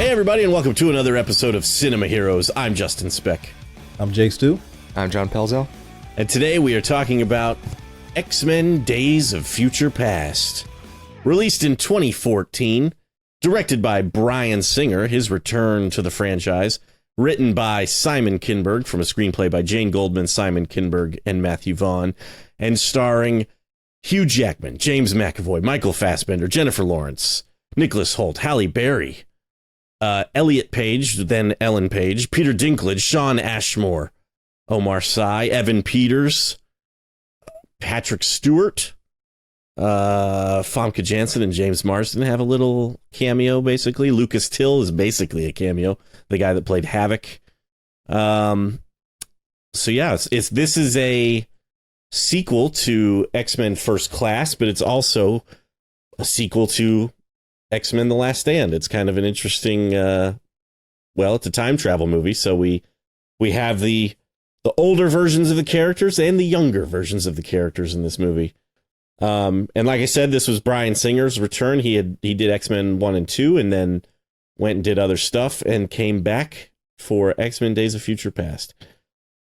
Hey everybody, and welcome to another episode of Cinema Heroes. I'm Justin Speck. I'm Jake Stu. I'm John Pelzel. And today we are talking about X-Men Days of Future Past. Released in 2014, directed by Bryan Singer, his return to the franchise. Written by Simon Kinberg from a screenplay by Jane Goldman, Simon Kinberg, and Matthew Vaughn. And starring Hugh Jackman, James McAvoy, Michael Fassbender, Jennifer Lawrence, Nicholas Hoult, Halle Berry, Elliot Page, then Ellen Page, Peter Dinklage, Shawn Ashmore, Omar Sy, Evan Peters, Patrick Stewart, Famke Janssen and James Marsden have a little cameo, basically. Lucas Till is basically a cameo, the guy that played Havoc. So yeah, this is a sequel to X-Men First Class, but it's also a sequel to X-Men The Last Stand. It's kind of an interesting, it's a time travel movie, so we have the older versions of the characters and the younger versions of the characters in this movie. And like I said, this was Bryan Singer's return. He did X-Men 1 and 2 and then went and did other stuff and came back for X-Men Days of Future Past.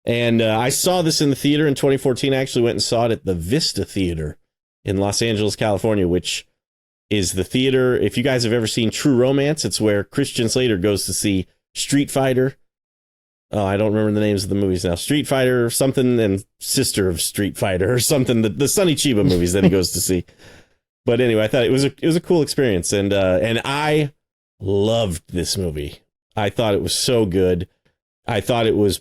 And I saw this in the theater in 2014. I actually went and saw it at the Vista Theater in Los Angeles, California, which is the theater. If you guys have ever seen True Romance, it's where Christian Slater goes to see Street Fighter. Oh, I don't remember the names of the movies now. Street Fighter or something, and Sister of Street Fighter or something. The Sonny Chiba movies that he goes to see. But anyway, I thought it was a cool experience, and I loved this movie. I thought it was so good. I thought it was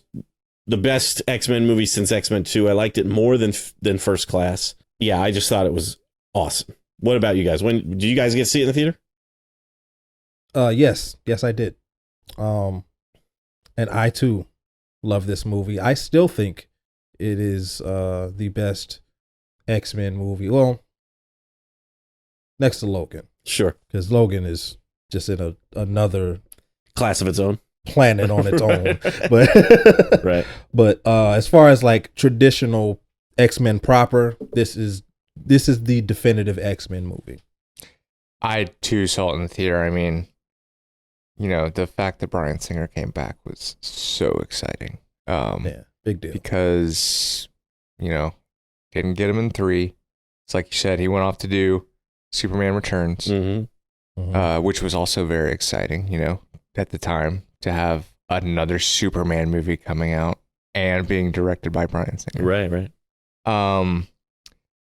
the best X-Men movie since X-Men 2. I liked it more than First Class. Yeah, I just thought it was awesome. What about you guys? When did you guys get to see it in the theater? Yes, I did. And I too love this movie. I still think it is the best X-Men movie. Well, next to Logan. Sure, because Logan is just in another class of its own, planet on its own. But right. But as far as like traditional X-Men proper, this is the definitive X-Men movie. I too saw it in the theater. I mean, the fact that Bryan Singer came back was so exciting. Yeah, big deal. Because, didn't get him in 3. It's like you said, he went off to do Superman Returns, which was also very exciting, at the time, to have another Superman movie coming out and being directed by Bryan Singer. Right.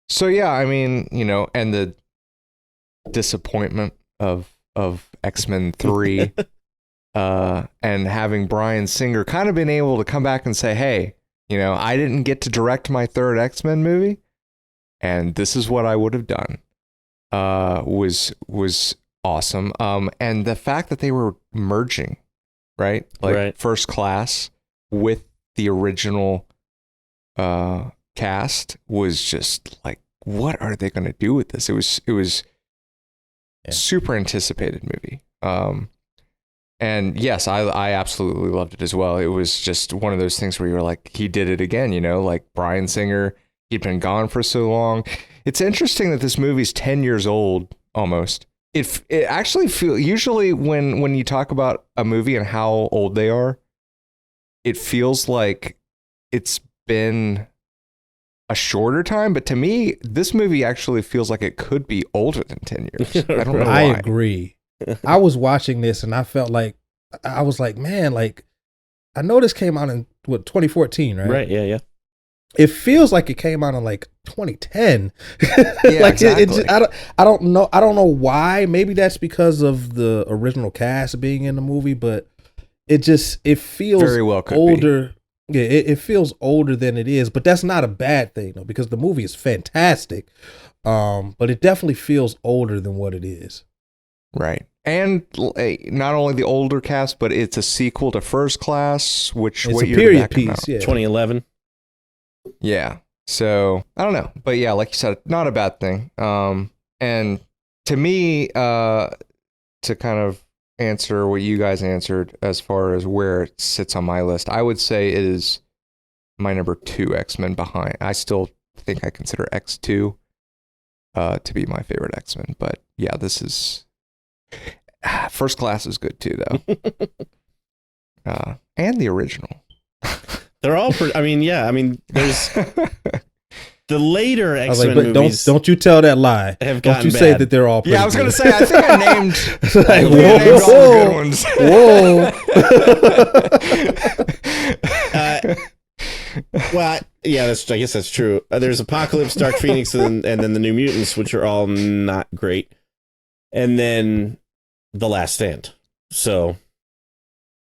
So yeah, I mean, and the disappointment of X-Men 3 and having Bryan Singer kind of been able to come back and say, hey, I didn't get to direct my third X-Men movie, and this is what I would have done, was awesome. And the fact that they were merging, right? Like First Class with the original cast was just like, what are they going to do with this? It was super anticipated movie. And yes, I absolutely loved it as well. It was just one of those things where you're like, he did it again, like Bryan Singer, he'd been gone for so long. It's interesting that this movie's 10 years old almost. It actually usually when you talk about a movie and how old they are, it feels like it's been a shorter time, but to me, this movie actually feels like it could be older than 10 years. I don't know why. I agree. I was watching this and I felt like, I was like, man, like, I know this came out in 2014, right? Right, yeah. It feels like it came out in like 2010. Yeah, like exactly. I don't know why. Maybe that's because of the original cast being in the movie, but it feels very well could older. Be. Yeah, it feels older than it is, but that's not a bad thing though, because the movie is fantastic. But it definitely feels older than what it is. Right. And not only the older cast, but it's a sequel to First Class, which it's what a year period did that come piece, out? yeah. 2011. Yeah. So I don't know, but yeah, like you said, not a bad thing. And to me, to kind of answer what you guys answered as far as where it sits on my list, I would say it is my number 2 X-Men behind. I still think I consider X2 to be my favorite X-Men, but yeah, this is First Class is good too, though. And the original. They're all pretty, there's the later I was X-Men like, but movies don't you tell that lie. have Don't gotten you say bad. that they're all pretty Yeah, I was going to good. say, I think I named, Like, named all the good ones. whoa. Well, yeah, I guess that's true. There's Apocalypse, Dark Phoenix, and then the New Mutants, which are all not great. And then The Last Stand. So,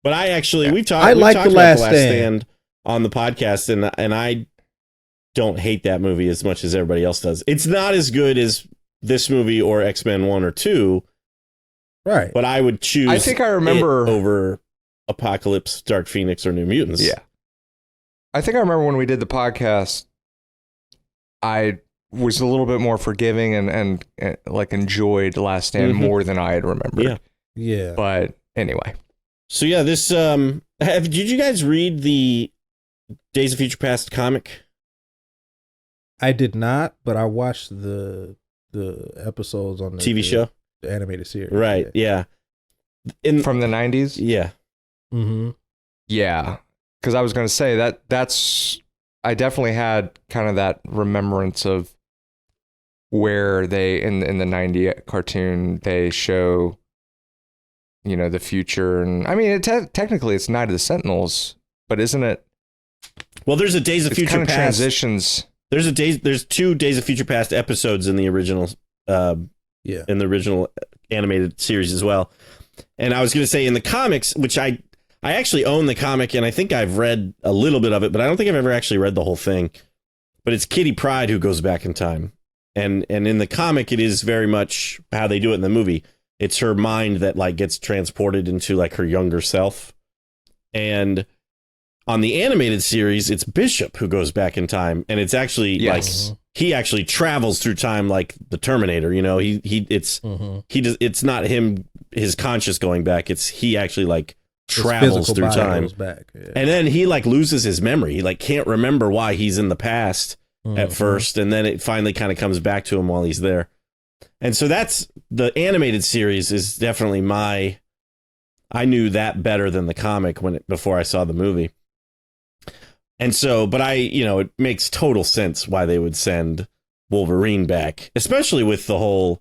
but we've talked about The Last Stand on the podcast, and I don't hate that movie as much as everybody else does. It's not as good as this movie or X-Men 1 or 2. Right. But I would choose I think I remember it over Apocalypse, Dark Phoenix, or New Mutants. Yeah. I think I remember when we did the podcast, I was a little bit more forgiving and like enjoyed Last Stand more than I had remembered. Yeah. Yeah. But anyway. So yeah, this did you guys read the Days of Future Past comic? I did not, but I watched the episodes on the TV show, the animated series. right? Yeah. From the 90s? Yeah. Mm-hmm. Yeah. Because I was going to say I definitely had kind of that remembrance of where they, in the 90 cartoon, they show, the future. And I mean, technically it's Night of the Sentinels, but isn't it? Well, there's a Days of Future kind of Past. Transitions. There's 2 Days of Future Past episodes in the original, in the original animated series as well. And I was going to say in the comics, which I actually own the comic, and I think I've read a little bit of it, but I don't think I've ever actually read the whole thing. But it's Kitty Pryde who goes back in time. And in the comic, it is very much how they do it in the movie. It's her mind that like gets transported into like her younger self. And on the animated series, it's Bishop who goes back in time. And it's actually like he actually travels through time like the Terminator. It's not him, his conscious going back. It's he actually like travels through time. Back. Yeah. And then he like loses his memory. He like can't remember why he's in the past at first, and then it finally kind of comes back to him while he's there. And so that's the animated series is definitely I knew that better than the comic before I saw the movie. And so, but it makes total sense why they would send Wolverine back, especially with the whole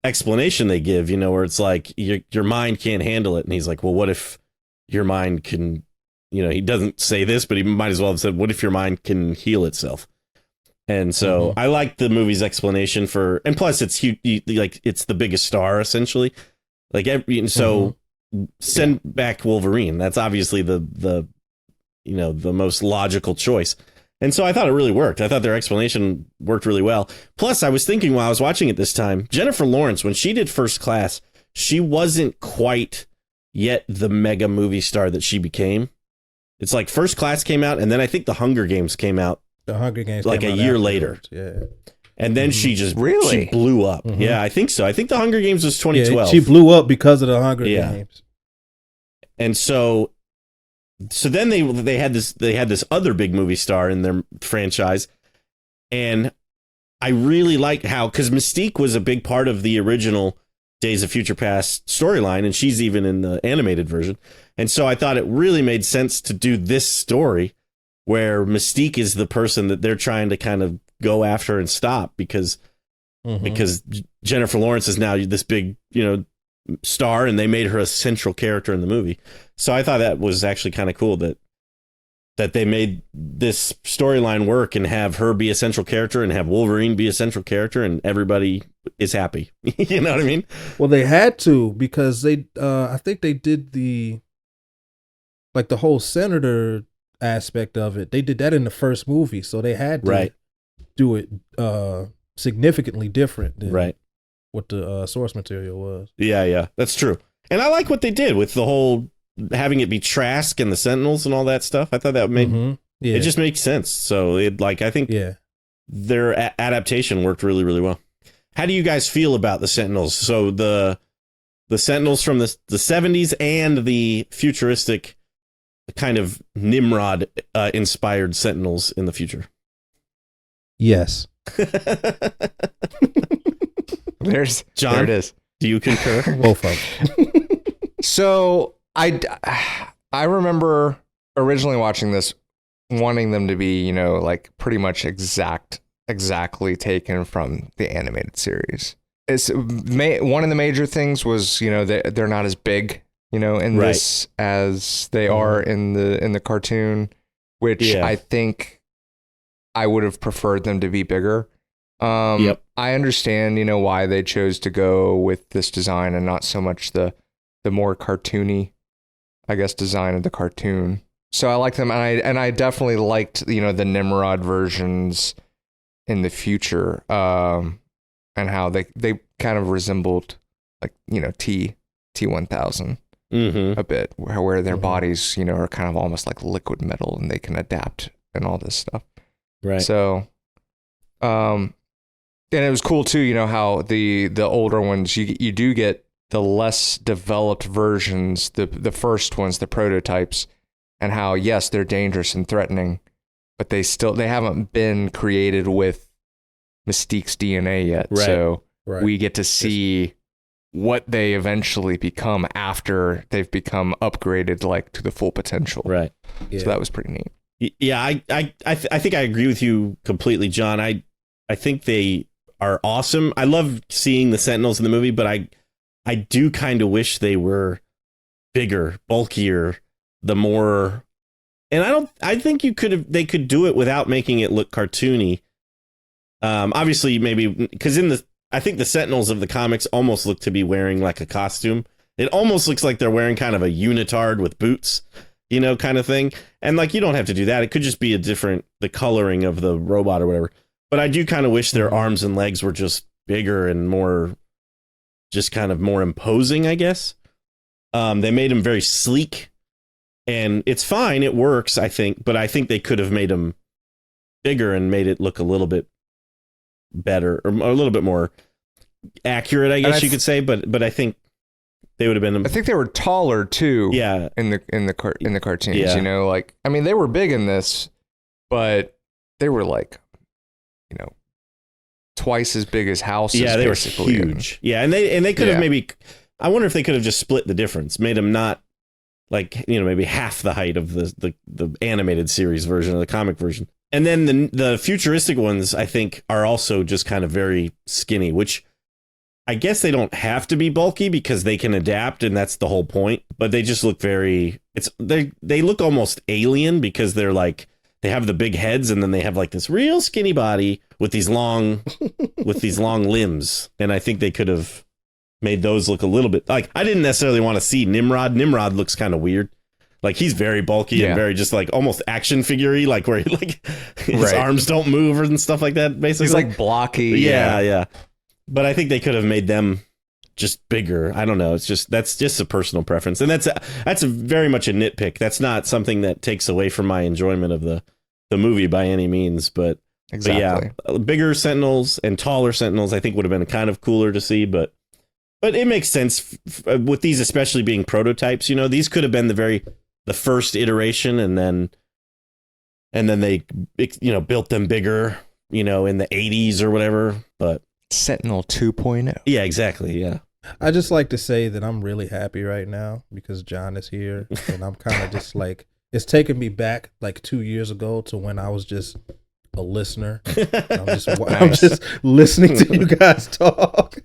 explanation they give, where it's like your mind can't handle it. And he's like, well, what if your mind can, he doesn't say this, but he might as well have said, what if your mind can heal itself? And so I like the movie's explanation and plus it's it's the biggest star essentially. Send back Wolverine. That's obviously the most logical choice. And so I thought it really worked. I thought their explanation worked really well. Plus I was thinking while I was watching it this time, Jennifer Lawrence, when she did First Class, she wasn't quite yet the mega movie star that she became. It's like First Class came out, and then I think The Hunger Games came out. The Hunger Games like came a out year afterwards. later. Yeah. And then she just Really? she blew up. Yeah, I think so. I think The Hunger Games was 2012. Yeah, she blew up because of The Hunger Games. And so then they had this other big movie star in their franchise, and I really like how, because Mystique was a big part of the original Days of Future Past storyline, and she's even in the animated version. And so I thought it really made sense to do this story where Mystique is the person that they're trying to kind of go after and stop because Jennifer Lawrence is now this big, star, and they made her a central character in the movie. So I thought that was actually kind of cool that they made this storyline work and have her be a central character and have Wolverine be a central character, and everybody is happy. You know what I mean? Well, they had to, because they I think they did the whole senator aspect of it. They did that in the first movie, so they had to do it significantly different than what the source material was. Yeah, that's true. And I like what they did with the whole having it be Trask and the Sentinels and all that stuff. I thought that made it just makes sense. So I think their adaptation worked really, really well. How do you guys feel about the Sentinels? So the Sentinels from the 70s and the futuristic kind of Nimrod inspired Sentinels in the future. Yes. There it is. Do you concur? Both of them. So I remember originally watching this, wanting them to be, you know, like pretty much exactly taken from the animated series. It's one of the major things was, you know, they're not as big, you know, in this as they are in the cartoon, which I think I would have preferred them to be bigger. I understand, you know, why they chose to go with this design and not so much the more cartoony, I guess, design of the cartoon. So I like them, and I definitely liked, you know, the Nimrod versions in the future, and how they kind of resembled, like, you know, T-1000 a bit, where their bodies, you know, are kind of almost like liquid metal and they can adapt and all this stuff. Right. So, and it was cool too, you know, how the older ones, you do get the less developed versions, the first ones, the prototypes, and how, yes, they're dangerous and threatening, but they haven't been created with Mystique's DNA yet. Right. So we get to see what they eventually become after they've become upgraded, like, to the full potential. Right. So that was pretty neat. Yeah, I think I agree with you completely, John. I think they are awesome. I love seeing the Sentinels in the movie, but I do kind of wish they were bigger, bulkier, the more, and I think they could do it without making it look cartoony. Obviously, maybe because I think the Sentinels of the comics almost look to be wearing like a costume. It almost looks like they're wearing kind of a unitard with boots, you know, kind of thing. And like, you don't have to do that. It could just be the coloring of the robot or whatever. But I do kind of wish their arms and legs were just bigger and more, just kind of more imposing, I guess. They made him very sleek, and it's fine. It works, I think. But I think they could have made him bigger and made it look a little bit better, or a little bit more accurate, I guess you could say. But I think they would have been. I think they were taller too. Yeah, in the cartoons, yeah. You know, like, I mean, they were big in this, but they were like, you know, twice as big as houses. Yeah, they basically. were huge. Yeah, and they could have maybe. I wonder if they could have just split the difference, made them not like, you know, maybe half the height of the animated series version or the comic version. And then the futuristic ones, I think, are also just kind of very skinny, which I guess they don't have to be bulky because they can adapt, and that's the whole point. But they just look they look almost alien because they're like, they have the big heads and then they have like this real skinny body with these long limbs. And I think they could have made those look a little bit like, I didn't necessarily want to see Nimrod. Nimrod looks kind of weird. Like, he's very bulky and very just like almost action figure-y, like where he, like his arms don't move and stuff like that. Basically, he's like blocky. Yeah. But I think they could have made them just bigger. I don't know. That's just a personal preference, and that's very much a nitpick. That's not something that takes away from my enjoyment of the movie by any means. But exactly, but yeah, bigger Sentinels and taller Sentinels, I think, would have been kind of cooler to see. But it makes sense with these, especially being prototypes. You know, these could have been the first iteration, and then they, you know, built them bigger, you know, in the 80s or whatever. But Sentinel 2.0. Yeah, exactly. Yeah. I just like to say that I'm really happy right now because John is here, and I'm kind of just like, it's taken me back like 2 years ago to when I was just a listener. I'm just listening to you guys talk.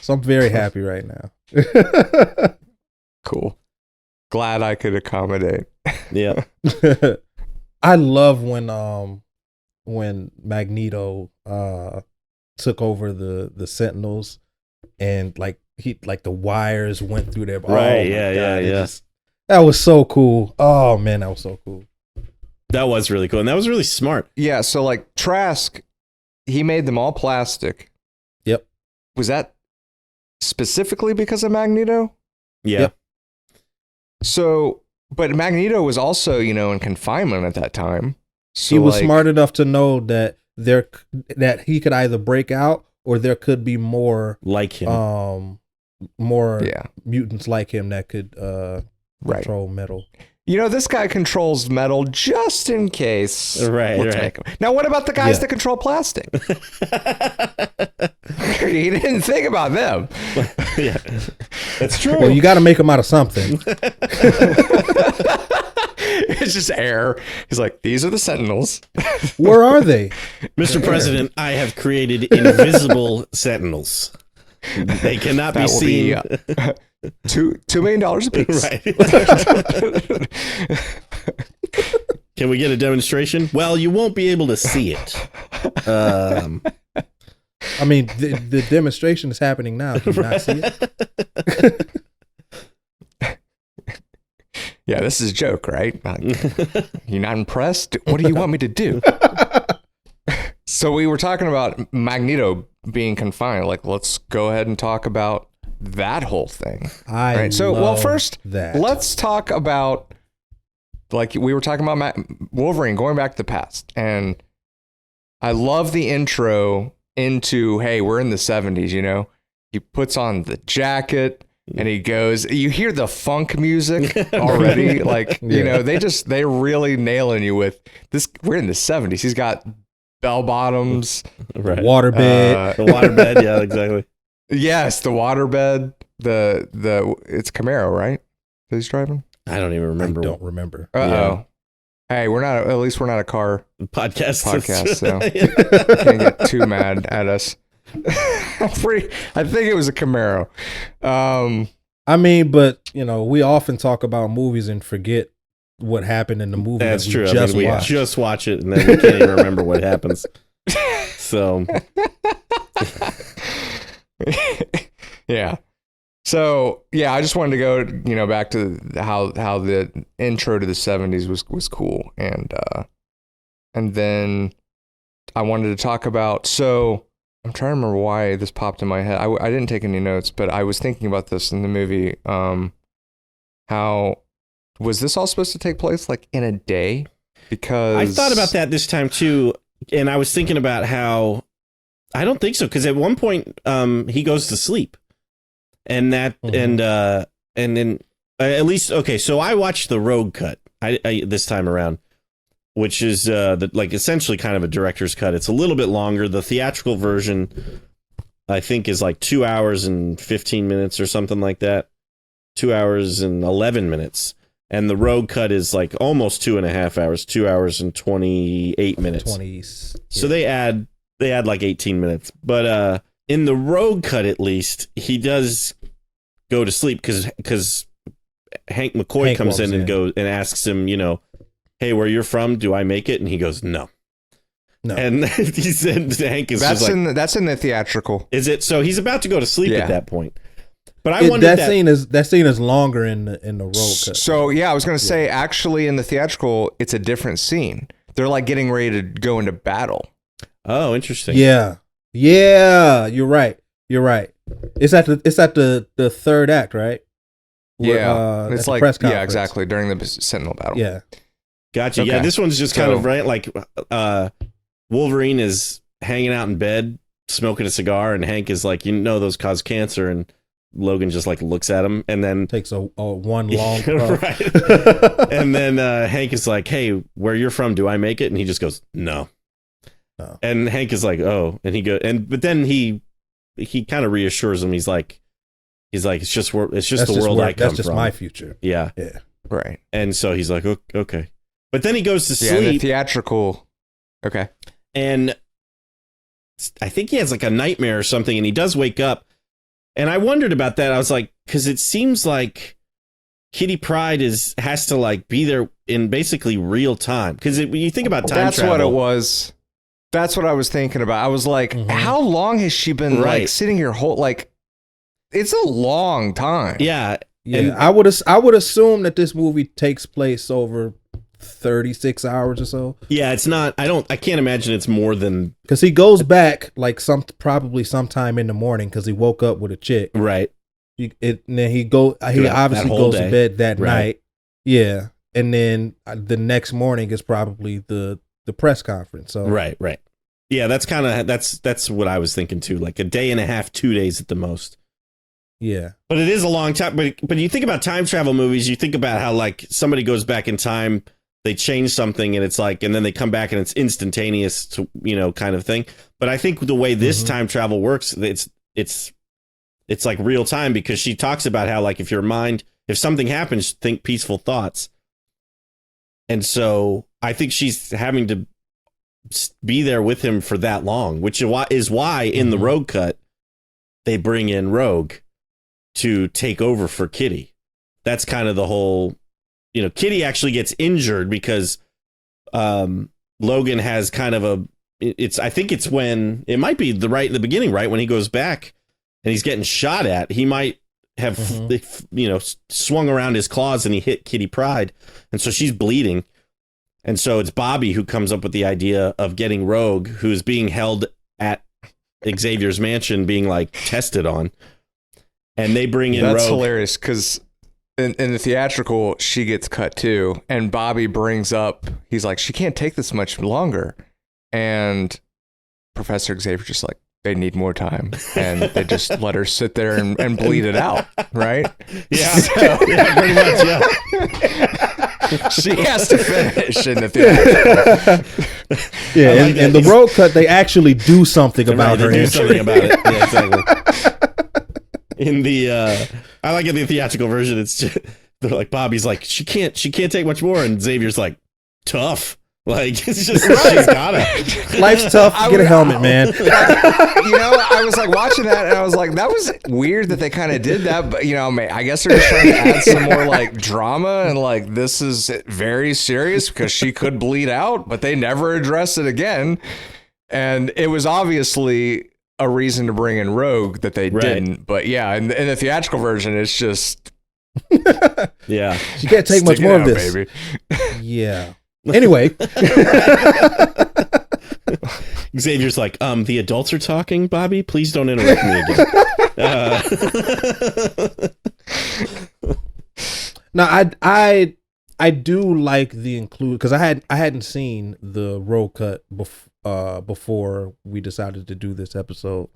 So I'm very happy right now. Cool. Glad I could accommodate. Yeah. I love when Magneto took over the Sentinels, and like the wires went through their right. Yeah. That was so cool. Oh man, that was so cool. That was really cool, and that was really smart. Yeah. So like Trask, he made them all plastic. Yep. Was that specifically because of Magneto? Yeah. Yep. So, but Magneto was also, you know, in confinement at that time. So he was smart enough to know that that he could either break out or there could be more like him, mutants like him that could control metal. You know, this guy controls metal just in case. Right. Make him. Now, what about the guys that control plastic? He didn't think about them. Yeah, that's true. Well, you got to make them out of something. It's just air. He's like, these are the Sentinels. Where are they? Mr. President, I have created invisible sentinels. They cannot be That will seen. be $2 million a piece. Right. Can we get a demonstration? Well, you won't be able to see it. I mean, the demonstration is happening now. Can you not see it? Yeah, this is a joke, right? You're not impressed? What do you want me to do? So we were talking about Magneto being confined. Like, let's go ahead and talk about that whole thing. Right. So, well, first, that. let's talk about, like we were talking about Wolverine going back to the past. And I love the intro into, hey, we're in the 70s, you know? He puts on the jacket. And he goes, you hear the funk music already. Like, you know, they're really nailing you with this. We're in the 70s. He's got bell bottoms, Right. Waterbed. The waterbed. Yeah, exactly. Yes, the waterbed. It's Camaro, right? That he's driving? I don't even remember. I don't remember. Uh-oh. Hey, at least we're not a car Podcast. so can't get too mad at us. I think it was a Camaro. I mean, but you know, we often talk about movies and forget what happened in the movie. That's true. Just we watched. just watch it and then we can't even remember what happens. So, yeah. So yeah, I just wanted to go, you know, back to how the intro to the 70s was cool, and then I wanted to talk about. So I'm trying to remember why this popped in my head. I didn't take any notes, but I was thinking about this in the movie. How was this all supposed to take place like in a day? Because I thought about that this time too, and I was thinking about how I don't think so, because at one point he goes to sleep, and that and then at least okay. So I watched the Rogue cut I this time around, which is like essentially kind of a director's cut. It's a little bit longer. The theatrical version, I think, is like 2 hours and 15 minutes or something like that. 2 hours and 11 minutes. And the Rogue cut is like almost 2.5 hours, 2 hours and 28 minutes. So they add like 18 minutes. But in the Rogue cut, at least, he does go to sleep because Hank McCoy comes in and goes and asks him, you know, hey, where you're from, do I make it? And he goes, no. And he said, Hank is that's just like, that's in the theatrical. Is it? So he's about to go to sleep at that point. But I wondered that scene is longer in the Rogue cut. So yeah, I was gonna say actually in the theatrical, it's a different scene. They're like getting ready to go into battle. Oh, interesting. Yeah, you're right. It's at the third act, right? Yeah, it's like press conference. Yeah, exactly during the Sentinel battle. Yeah. Gotcha. Okay. Yeah, this one's just kind of right. Like Wolverine is hanging out in bed, smoking a cigar, and Hank is like, you know, those cause cancer, and Logan just like looks at him, and then takes a one long right. And then Hank is like, hey, where you're from, do I make it? And he just goes, no. And Hank is like, oh, and but then he kind of reassures him. He's like, it's just the world I come from. That's just my future. Yeah. Right. And so he's like, okay. But then he goes to sleep. Yeah, the theatrical. Okay. And I think he has like a nightmare or something, and he does wake up. And I wondered about that. I was like, because it seems like Kitty Pryde has to like be there in basically real time. Because when you think about time travel, what it was. That's what I was thinking about. I was like, how long has she been like sitting here? It's a long time. Yeah. Yeah, and I would assume that this movie takes place over 36 hours or so. Yeah, it's not. I can't imagine it's more than, because he goes back like probably sometime in the morning because he woke up with a chick. Right. And then he obviously goes to bed that night. Yeah, and then the next morning is probably the press conference. So right. Yeah, that's what I was thinking too. Like a day and a half, 2 days at the most. Yeah. But it is a long time. But you think about time travel movies, you think about how like somebody goes back in time, they change something, and it's like, and then they come back and it's instantaneous, to, you know, kind of thing. But I think the way this time travel works, it's like real time, because she talks about how, like, if something happens, think peaceful thoughts. And so I think she's having to be there with him for that long, which is why in the Rogue cut, they bring in Rogue to take over for Kitty. That's kind of the whole, Kitty actually gets injured because Logan has kind of I think it's when, it might be the beginning, right? When he goes back and he's getting shot at, he might have, swung around his claws and he hit Kitty Pryde. And so she's bleeding. And so it's Bobby who comes up with the idea of getting Rogue, who's being held at Xavier's mansion, being like tested on. And they bring in Rogue. That's hilarious, because in the theatrical, she gets cut too. And Bobby brings up, he's like, she can't take this much longer. And Professor Xavier just like, they need more time. And they just let her sit there and bleed it out, right? Yeah, yeah, pretty much, yeah. She has to finish in the theatrical. Yeah, and the Rogue cut, they actually do something about her. They do something about it. Yeah, exactly. In the, I like in the theatrical version, it's just, they're like, Bobby's like, she can't take much more, and Xavier's like, tough. Like, it's just, she's got it. Life's tough. Get a helmet, man. I was like watching that, and I was like, that was weird that they kind of did that. But I guess they're just trying to add some more like drama, and like, this is very serious because she could bleed out, but they never address it again. And it was obviously a reason to bring in Rogue that they didn't. But yeah, in the theatrical version, it's just yeah, she can't take much more of this, baby. Yeah. Anyway, Xavier's like, the adults are talking, Bobby, please don't interrupt me again. Now, I do like the include, because I hadn't seen the Rogue cut before we decided to do this episode,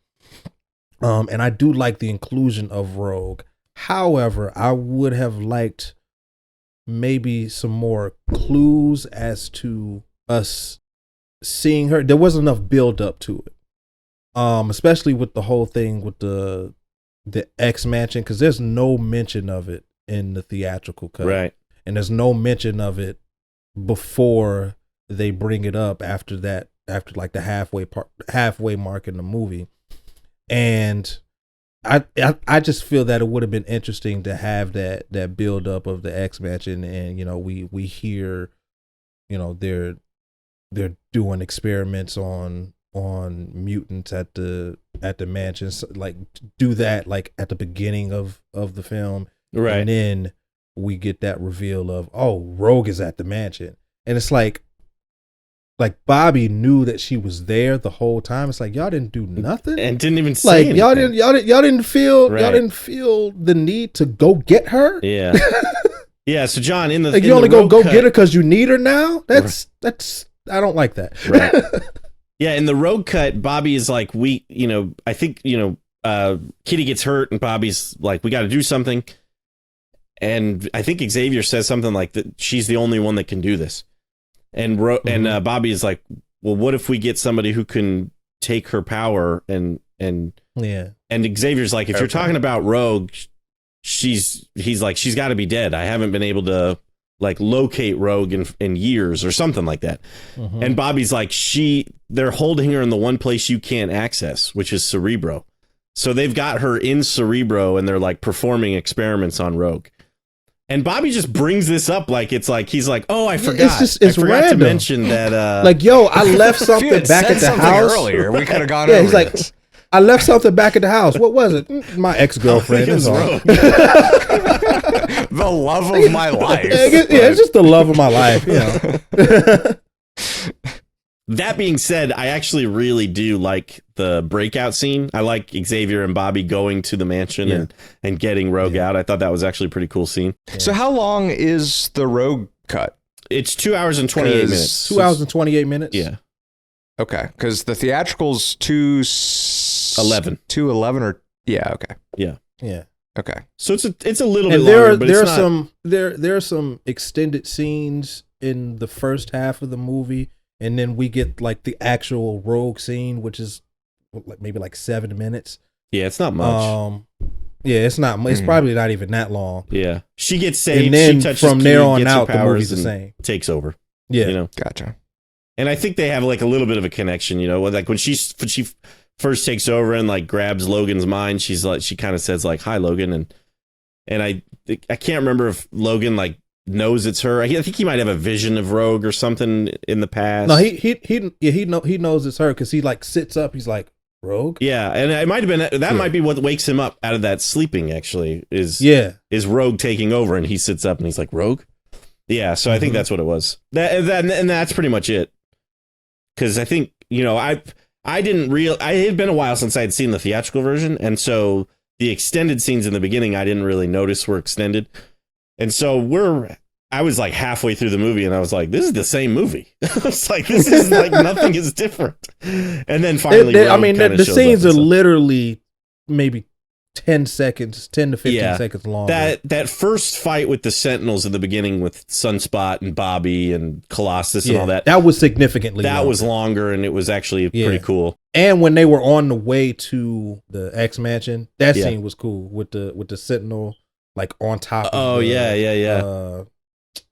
and I do like the inclusion of Rogue. However, I would have liked maybe some more clues as to us seeing her. There wasn't enough build up to it, especially with the whole thing with the X mansion, because there's no mention of it in the theatrical cut, right? And there's no mention of it before they bring it up after like the halfway mark in the movie. And I just feel that it would have been interesting to have that build up of the X mansion, and we hear, they're doing experiments on mutants at the mansion, so, like, do that like at the beginning of the film, right? And then we get that reveal of, oh, Rogue is at the mansion, and it's like Bobby knew that she was there the whole time. It's like, y'all didn't do nothing and didn't even say anything. y'all didn't feel the need to go get her. Yeah. Yeah. So John, in the like, you only go get her because you need her now. That's I don't like that. Right. Yeah. In the Rogue cut, Bobby is like, I think Kitty gets hurt and Bobby's like, we got to do something. And I think Xavier says something like that. She's the only one that can do this. And Bobby is like, well, what if we get somebody who can take her power? And Xavier's like, if you're talking about Rogue, he's like, she's got to be dead. I haven't been able to like locate Rogue in years or something like that. Mm-hmm. And Bobby's like, they're holding her in the one place you can't access, which is Cerebro. So they've got her in Cerebro and they're like performing experiments on Rogue. And Bobby just brings this up like it's like he's like, oh, I forgot. It's I forgot random. to mention that. Like, yo, I left something back at the house earlier. We could have gone. Yeah, over he's like, this. I left something back at the house. What was it? My ex-girlfriend. It was Rogue. The love of my life. It's just the love of my life. That being said, I actually really do like the breakout scene. I like Xavier and Bobby going to the mansion and getting Rogue out. I thought that was actually a pretty cool scene. Yeah. So how long is the Rogue cut? It's 2 hours and 28 minutes. 2 hours and 28 minutes? Yeah. Okay, because the theatrical's 2:11. 2:11 or okay. Yeah. Okay. So it's a little and bit longer, but it's not... there are some extended scenes in the first half of the movie. And then we get like the actual Rogue scene, which is maybe like 7 minutes. Yeah, it's not much. Yeah, it's not. It's probably not even that long. Yeah, she gets saved. And then she touches from Key, there on gets her out, the powers, movie's the and same. takes over. Yeah, you know. Gotcha. And I think they have like a little bit of a connection. You know, like when she first takes over and like grabs Logan's mind, she's like, she kind of says like, "Hi, Logan," and I can't remember if Logan like knows it's her. I think he might have a vision of Rogue or something in the past. No, he knows it's her because he like sits up. He's like, Rogue. Yeah, and it might have been that might be what wakes him up out of that sleeping. Actually, is Rogue taking over, and he sits up and he's like, Rogue. Yeah, so I think that's what it was. And that's pretty much it. Because I think, you know, I had been a while since I had seen the theatrical version, and so the extended scenes in the beginning I didn't really notice were extended. And so I was like halfway through the movie and I was like, this is the same movie. I was like, this is like nothing is different. And then finally, the scenes are literally maybe 10 to 15 seconds long. That first fight with the Sentinels in the beginning with Sunspot and Bobby and Colossus and all that. That was significantly longer. Was longer, and it was actually pretty cool. And when they were on the way to the X Mansion, that scene was cool with the Sentinel like on top of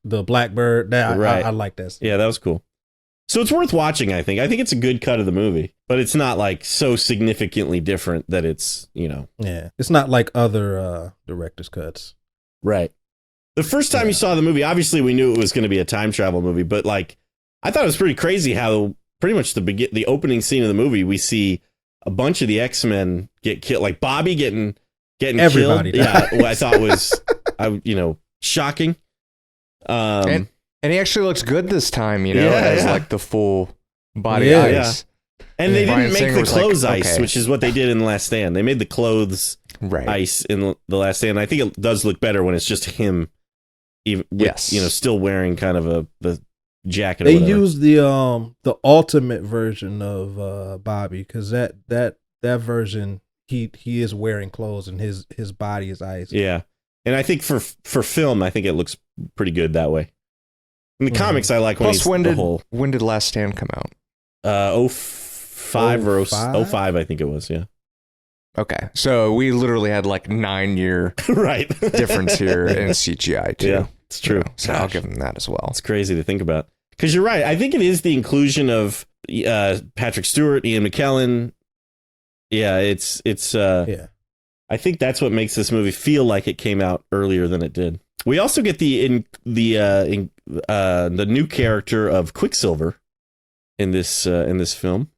the Blackbird. I like that scene. Yeah, that was cool. So it's worth watching, I think. I think it's a good cut of the movie, but it's not like so significantly different that it's, you know. Yeah, it's not like other director's cuts. Right. The first time you saw the movie, obviously we knew it was going to be a time travel movie, but like I thought it was pretty crazy how pretty much the opening scene of the movie, we see a bunch of the X-Men get killed, like Bobby getting everybody killed. Dies. Yeah, I thought was shocking. And he actually looks good this time, you know, as like the full body ice. Yeah. And they didn't make the clothes ice, which is what they did in The Last Stand. They made the clothes ice in The Last Stand. I think it does look better when it's just him, even with, still wearing kind of the jacket. They used the ultimate version of Bobby because that version he is wearing clothes and his body is ice. Yeah, and I think for film, I think it looks pretty good that way. In the comics, I like when did Last Stand come out? 05 or 05, I think it was, yeah. Okay, so we literally had like 9-year difference here in CGI too. Yeah, it's true. So I'll give them that as well. It's crazy to think about. Because you're right. I think it is the inclusion of Patrick Stewart, Ian McKellen. Yeah, it's I think that's what makes this movie feel like it came out earlier than it did. We also get the new character of Quicksilver in this film,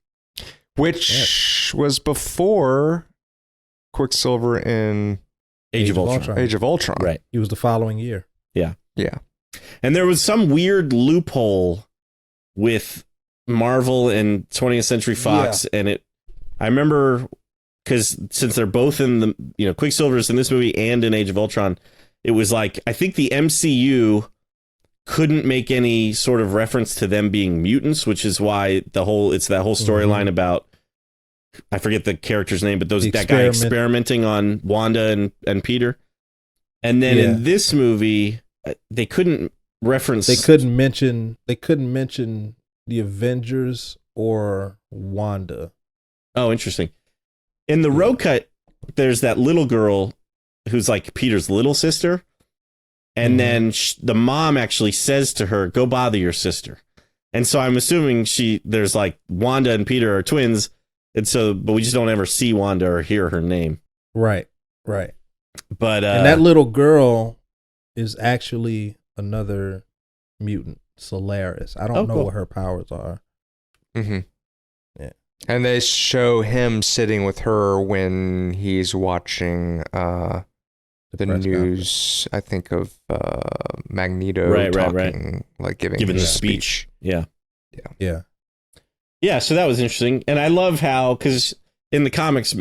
which was before Quicksilver in Age of Ultron. Age of Ultron, right? He was the following year. Yeah. And there was some weird loophole with Marvel and 20th Century Fox, and I remember because since they're both in the Quicksilver's in this movie and in Age of Ultron. It was like, I think the MCU couldn't make any sort of reference to them being mutants, which is why it's that whole storyline about, I forget the character's name, but that guy experimenting on Wanda and Peter. And then in this movie, they couldn't reference. They couldn't mention the Avengers or Wanda. Oh, interesting. In the Rogue cut, there's that little girl who's like Peter's little sister. And then the mom actually says to her, go bother your sister. And so I'm assuming there's like Wanda and Peter are twins. And so, but we just don't ever see Wanda or hear her name. Right. But, and that little girl is actually another mutant, Solaris. I don't know what her powers are. Mm-hmm. Yeah. And they show him sitting with her when he's watching, the news, I think of Magneto talking, like giving the speech. Yeah. So that was interesting. And I love how, because in the comics,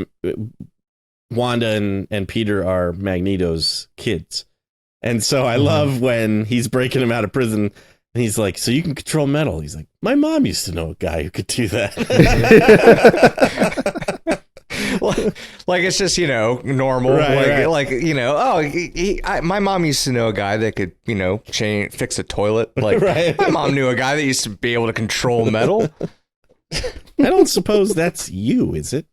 Wanda and Peter are Magneto's kids. And so I love when he's breaking him out of prison and he's like, so you can control metal. He's like, my mom used to know a guy who could do that. Like it's just normal, my mom used to know a guy that could fix a toilet. Like my mom knew a guy that used to be able to control metal. I don't suppose that's you, is it?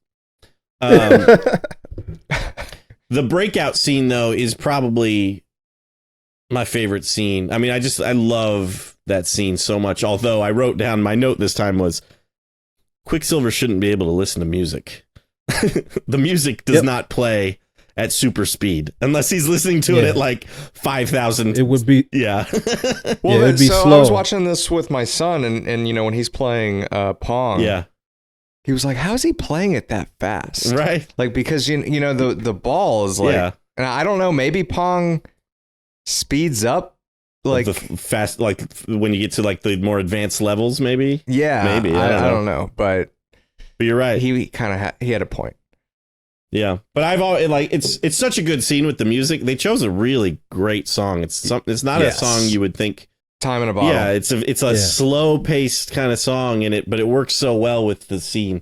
The breakout scene, though, is probably my favorite scene. I mean, I love that scene so much. Although I wrote down, my note this time was, Quicksilver shouldn't be able to listen to music. The music does not play at super speed unless he's listening to it at like 5,000. It would be yeah. Well, it'd be so slow. I was watching this with my son, and you know, when he's playing Pong, Yeah. he was like, "How's he playing it that fast?" Right. Like, because you know the ball is like, and I don't know, maybe Pong speeds up like the fast, like when you get to like the more advanced levels, maybe. Yeah, maybe I don't know, but you're right. He kind of he had a point. Yeah, but I've always like it's such a good scene with the music. They chose a really great song. It's not a song you would think. Time in a bottle. Yeah, it's a slow paced kind of song in it, but it works so well with the scene.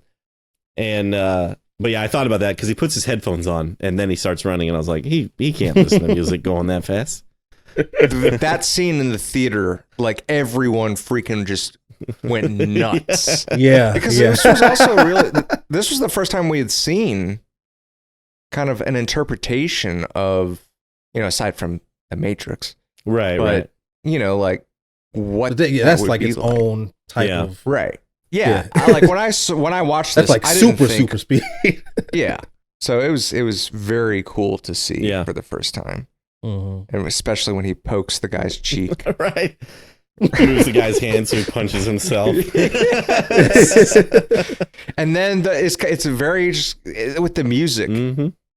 And but yeah, I thought about that because he puts his headphones on and then he starts running, and I was like, he can't listen to music going that fast. That scene in the theater, like everyone freaking just went nuts. Yeah, because this was also really. This was the first time we had seen kind of an interpretation of, you know, aside from the Matrix, Right. You know, like what that's like its own type of right. Yeah, like when I watched this, that's like super speed. Yeah, so it was very cool to see for the first time, and especially when he pokes the guy's cheek. Right. Moves the guy's hand so he punches himself. And then it's a very with the music,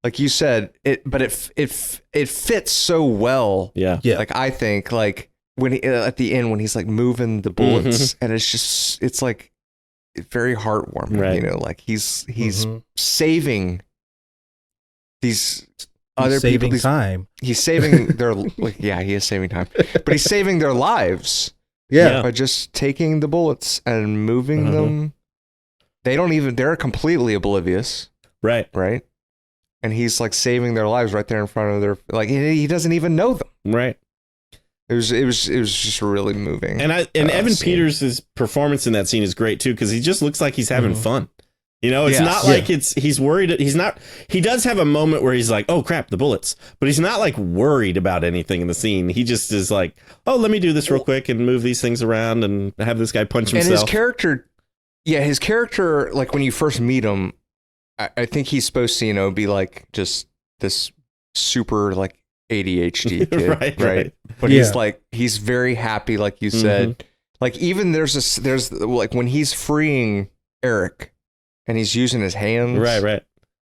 like you said, but it fits so well. Yeah. Like I think like when at the end when he's like moving the bullets, and it's like very heartwarming. Right. You know, like he's saving these other people. Time. He's saving their he is saving time, but he's saving their lives. Yeah, by just taking the bullets and moving them. They're completely oblivious. Right. And he's like saving their lives right there in front of their, like he doesn't even know them. Right. It was just really moving. And Evan Peters' performance in that scene is great too, because he just looks like he's having fun. You know, it's not like he's worried. He does have a moment where he's like, oh crap, the bullets, but he's not like worried about anything in the scene. He just is like, oh, let me do this real quick and move these things around and have this guy punch himself. And his character, like when you first meet him, I think he's supposed to, you know, be like just this super like ADHD kid, right? But he's very happy, like you said. Like even there's like when he's freeing Eric. And he's using his hands. Right.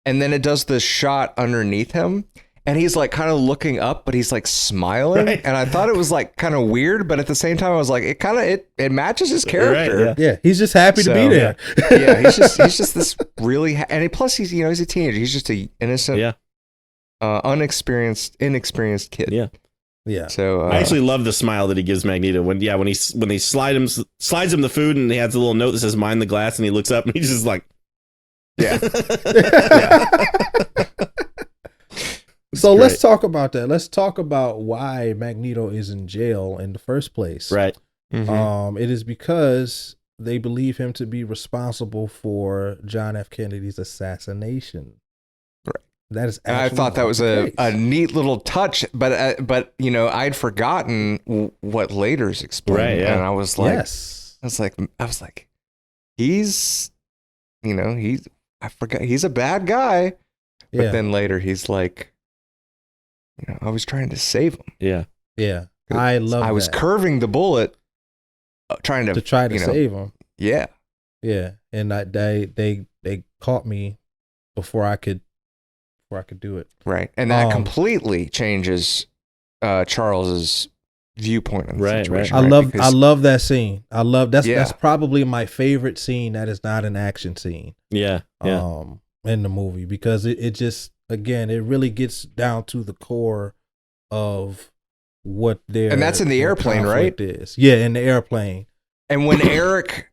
And then it does the shot underneath him. And he's like kind of looking up, but he's like smiling. Right. And I thought it was like kind of weird, but at the same time, I was like, it matches his character. Right, yeah, he's just happy to be there. Yeah, he's just this really, and plus he's a teenager. He's just a innocent, inexperienced kid. Yeah. So I actually love the smile that he gives Magneto when he slides him the food and he has a little note that says "mind the glass" and he looks up and he's just like. Yeah. So let's talk about that. Let's talk about why Magneto is in jail in the first place. Right. It is because they believe him to be responsible for John F. Kennedy's assassination. Right. That is. I thought that was a neat little touch, but you know, I'd forgotten what later's explained, right, yeah. and I was like, I was like, he's, you know, I forgot he's a bad guy, but then later he's like, you know, I was trying to save him. Yeah. I was curving the bullet, trying to save him. Yeah. And they caught me before I could do it. Right, and that completely changes Charles's viewpoint on the situation. I love that scene. That's probably my favorite scene that is not an action scene. Yeah. In the movie, because it just, again, it really gets down to the core of what their, and that's in the airplane, right? Is. Yeah, in the airplane. And when Eric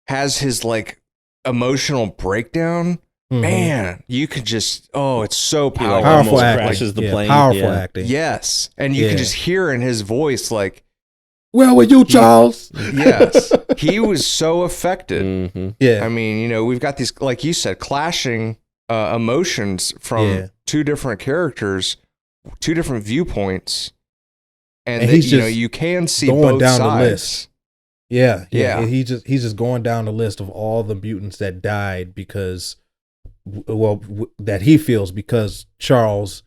has his like emotional breakdown, man, you could just, it's so powerful. Powerful acting. Crashes the plane. Powerful acting. Yes. And you can just hear in his voice, like, where were you, Charles? Yes. He was so affected. Yeah. I mean, you know, we've got these, like you said, clashing emotions from two different characters, two different viewpoints, and that, you can see going both down sides. the list. Yeah. And he's just going down the list of all the mutants that died because, that he feels because Charles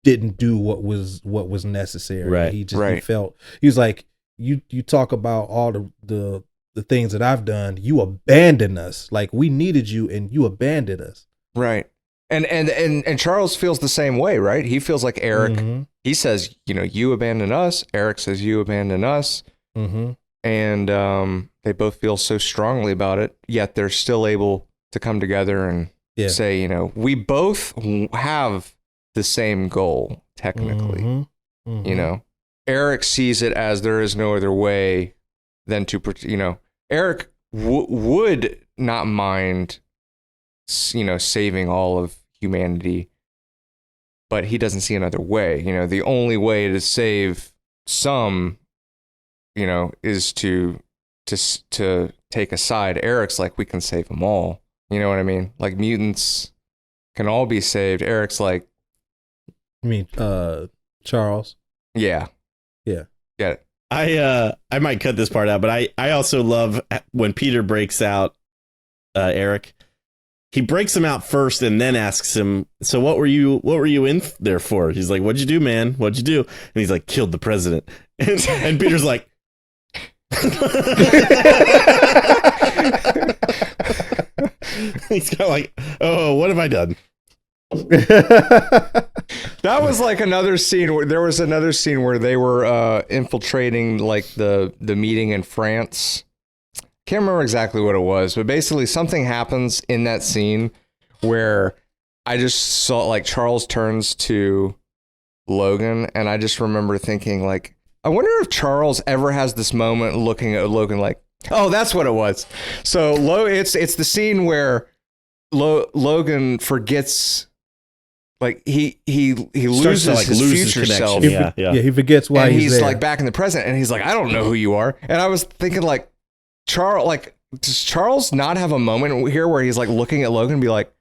didn't do what was necessary. Right. He felt, he was like, you talk about all the things that I've done. You abandoned us. Like, we needed you and you abandoned us. Right. And Charles feels the same way, right? He feels like Eric, he says, you abandoned us. Eric says, you abandoned us. Mm-hmm. And they both feel so strongly about it, yet they're still able to come together and say, we both have the same goal, technically. Mm-hmm. Mm-hmm. Eric sees it as there is no other way than to, Eric would not mind, saving all of humanity, but he doesn't see another way. The only way to save some, is to take a side. Eric's like, we can save them all. You know what I mean? Like, mutants can all be saved. Eric's like, you mean Charles? Yeah. Get it. I might cut this part out, but I also love when Peter breaks out Eric. He breaks him out first and then asks him, so what were you in there for? He's like, what'd you do, man? What'd you do? And he's like, killed the president. And Peter's like, he's kind of like, oh, what have I done? That was like another scene where there was another scene where they were infiltrating like the meeting in France. Can't remember exactly what it was, but basically something happens in that scene where I just saw like Charles turns to Logan, and I just remember thinking like, I wonder if Charles ever has this moment looking at Logan like, oh, that's what it was. So it's the scene where Logan forgets, like he loses his future self. Yeah. He forgets why and he's there. there. Like back in the present, and he's like, I don't know who you are. And I was thinking like, does Charles not have a moment here where he's like looking at Logan and be like,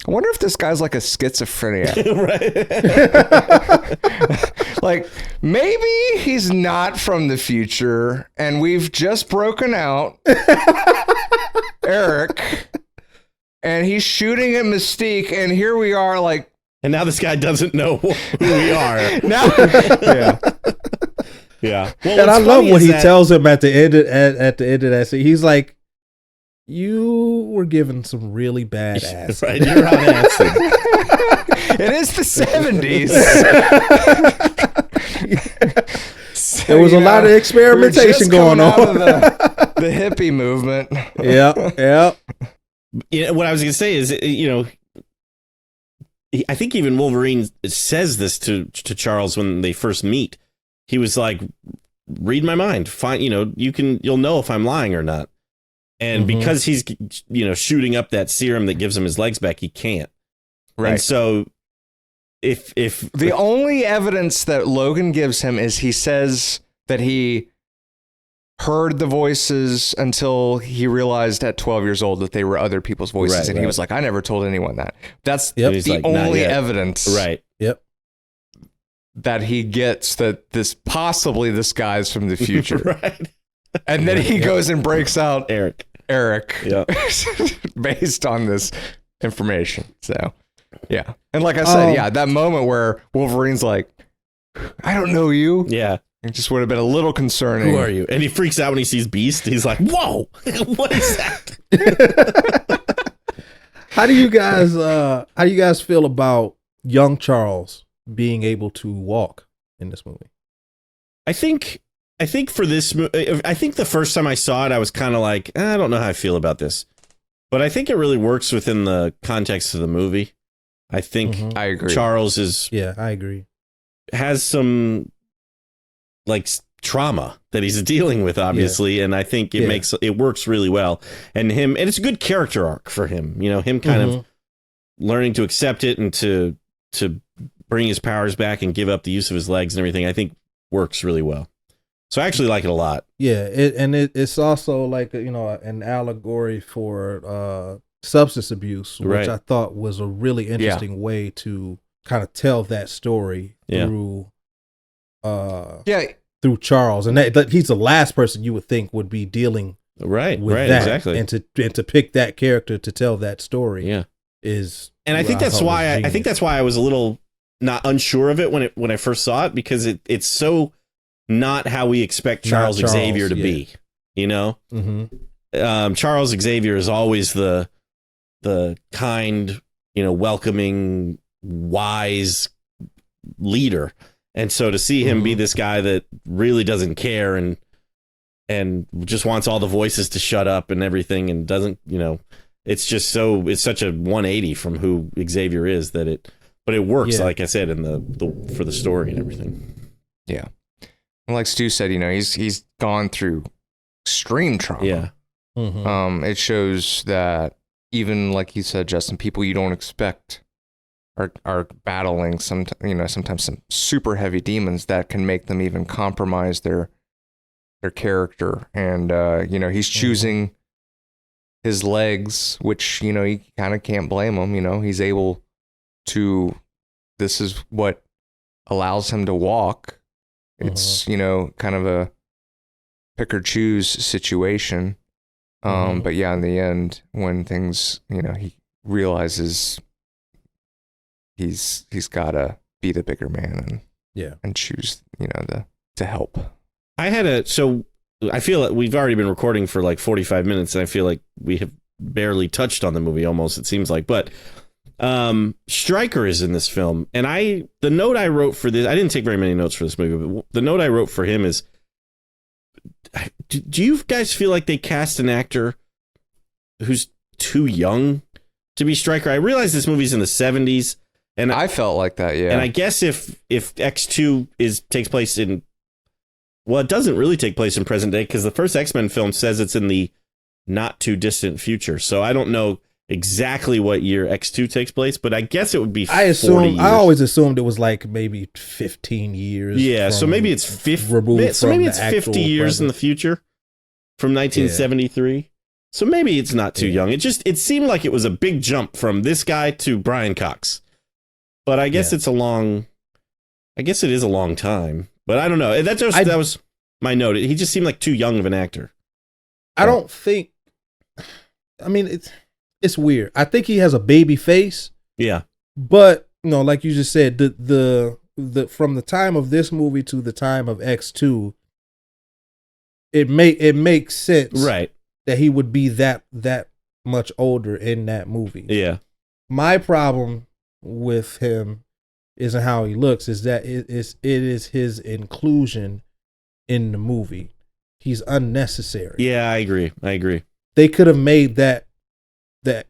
I wonder if this guy's like a schizophrenic. Right. Like, maybe he's not from the future and we've just broken out Eric and he's shooting at Mystique, and here we are like, and now this guy doesn't know who we are. Now, yeah. Well, and I love what he tells him at the end of that scene. He's like, you were given some really bad acid. Right, you're on acid. It is the 70s. There was a lot of experimentation going on. Out of the hippie movement. Yeah. What I was going to say is, I think even Wolverine says this to Charles when they first meet. He was like, read my mind. Fine, you'll know if I'm lying or not. And because he's, shooting up that serum that gives him his legs back, he can't. Right. And so if the only evidence that Logan gives him is he says that he heard the voices until he realized at 12 years old that they were other people's voices. He was like, I never told anyone that. That's the only evidence. Right. Yep. That he gets that this guy's from the future. Right. And then he goes and breaks out Eric. Yep. Based on this information. So, yeah. And like I said, that moment where Wolverine's like, I don't know you. Yeah. It just would have been a little concerning. Who are you? And he freaks out when he sees Beast. He's like, whoa, what is that? How do you guys feel about young Charles being able to walk in this movie? I think for this, I think the first time I saw it, I was kind of like, I don't know how I feel about this, but I think it really works within the context of the movie. I think I agree. Charles I agree. Has some like trauma that he's dealing with, obviously, and I think it works really well. And it's a good character arc for him. Him kind of learning to accept it and to bring his powers back and give up the use of his legs and everything. I think works really well. So I actually like it a lot. Yeah, it's also like an allegory for substance abuse, which Right. I thought was a really interesting way to kind of tell that story through through Charles, and that he's the last person you would think would be dealing right with that, exactly, and to pick that character to tell that story is, and I think that's why I think that's why I was a little not unsure of it when I first saw it, because it's so not how we expect Charles Xavier to be, you know. Charles Xavier is always the kind, you know, welcoming, wise leader. And so to see him be this guy that really doesn't care and just wants all the voices to shut up and everything, and doesn't, you know, it's such a 180 from who Xavier is but it works, like I said, in the for the story and everything. Yeah. And like Stu said, you know, he's gone through extreme trauma. Yeah. It shows that even, like you said, Justin, people you don't expect are battling sometimes some super heavy demons that can make them even compromise their character. And you know, he's choosing his legs, which, you know, you kind of can't blame him. You know, he's able to, this is what allows him to walk. It's, you know, kind of a pick or choose situation. But yeah, in the end, when things, you know, he realizes he's got to be the bigger man and choose, you know, to help. So I feel like we've already been recording for like 45 minutes, and I feel like we have barely touched on the movie almost, it seems like. But Stryker is in this film, and the note I wrote for this, I didn't take very many notes for this movie, but the note I wrote for him is, do you guys feel like they cast an actor who's too young to be Stryker? I realize this movie's in the 70s, and I felt like that, yeah. And I guess if X2 takes place in, well, it doesn't really take place in present day, because the first X-Men film says it's in the not too distant future. So I don't know exactly what year X2 takes place, but I guess it would be 40 years. I always assumed it was like maybe 15 years. Yeah, so maybe it's 50. So maybe it's 50 years in the future from 1973. So maybe it's not too young. It seemed like it was a big jump from this guy to Brian Cox. But I guess it is a long time. But I don't know. That was my note. He just seemed like too young of an actor. I don't think, I mean, it's weird. I think he has a baby face. Yeah. But no, like you just said, the from the time of this movie to the time of X2, it makes sense, right, that he would be that much older in that movie. Yeah. My problem with him isn't how he looks, is that it is his inclusion in the movie. He's unnecessary. Yeah, I agree. They could have made that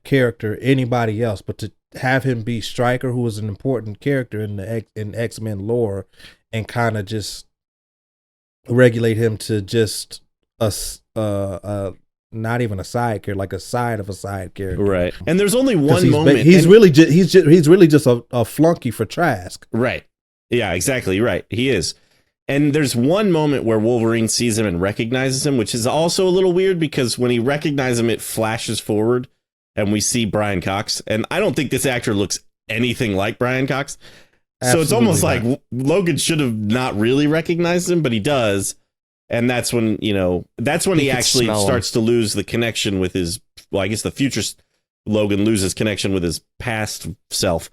character anybody else, but to have him be Stryker, who was an important character in X-Men lore, and kind of just regulate him to just not even a side character, like a side of a side character, right? And there's only one moment. He's really just a flunky for Trask, right? Yeah, exactly right. He is. And there's one moment where Wolverine sees him and recognizes him, which is also a little weird, because when he recognizes him, it flashes forward and we see Brian Cox. And I don't think this actor looks anything like Brian Cox. So it's almost like Logan should have not really recognized him, but he does. And that's when, he actually starts to lose the connection with his, well, I guess the future Logan loses connection with his past self.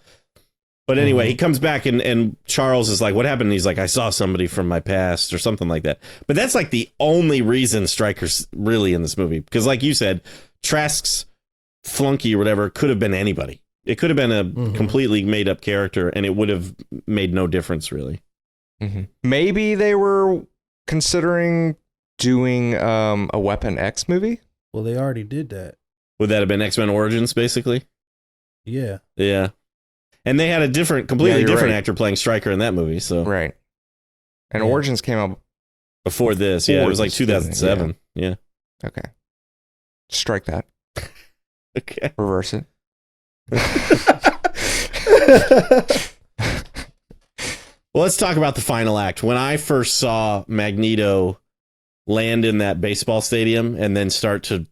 But anyway, he comes back and Charles is like, what happened? And he's like, I saw somebody from my past or something like that. But that's like the only reason Stryker's really in this movie. Because like you said, Trask's flunky or whatever could have been anybody. It could have been a completely made up character and it would have made no difference really. Maybe they were considering doing a Weapon X movie. Well, they already did that. Would that have been X-Men Origins basically? Yeah. Yeah. And they had a completely different actor playing Stryker in that movie. So right. And Origins came out before this. Yeah, it was like 2007. Yeah. Okay. Strike that. Okay. Reverse it. Well, let's talk about the final act. When I first saw Magneto land in that baseball stadium and then start to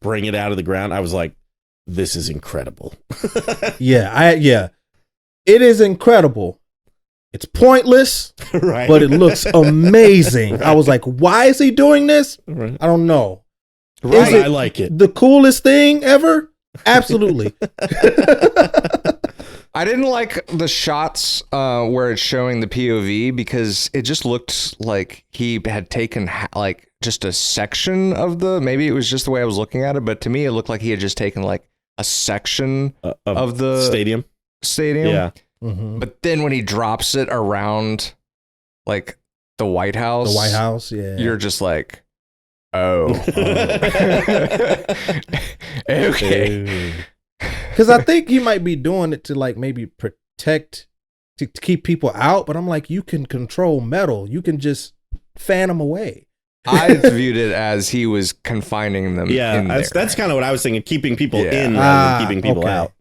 bring it out of the ground, I was like, this is incredible. Yeah. It is incredible. It's pointless, Right. but it looks amazing. Right. I was like, why is he doing this? Right. I don't know. Right. Is it I like it. the coolest thing ever? Absolutely. I didn't like the shots where it's showing the POV because it just looked like he had taken like just a section of maybe it was just the way I was looking at it, but to me it looked like he had just taken like a section of the stadium. Yeah. Mm-hmm. But then when he drops it around like the White House, Yeah. you're just like, oh. Okay. Because I think he might be doing it to like maybe protect, to keep people out. But I'm like, you can control metal. You can just fan them away. I viewed it as he was confining them. Yeah, in there. that's kind of what I was thinking. Keeping people Yeah. in rather than keeping people okay. out.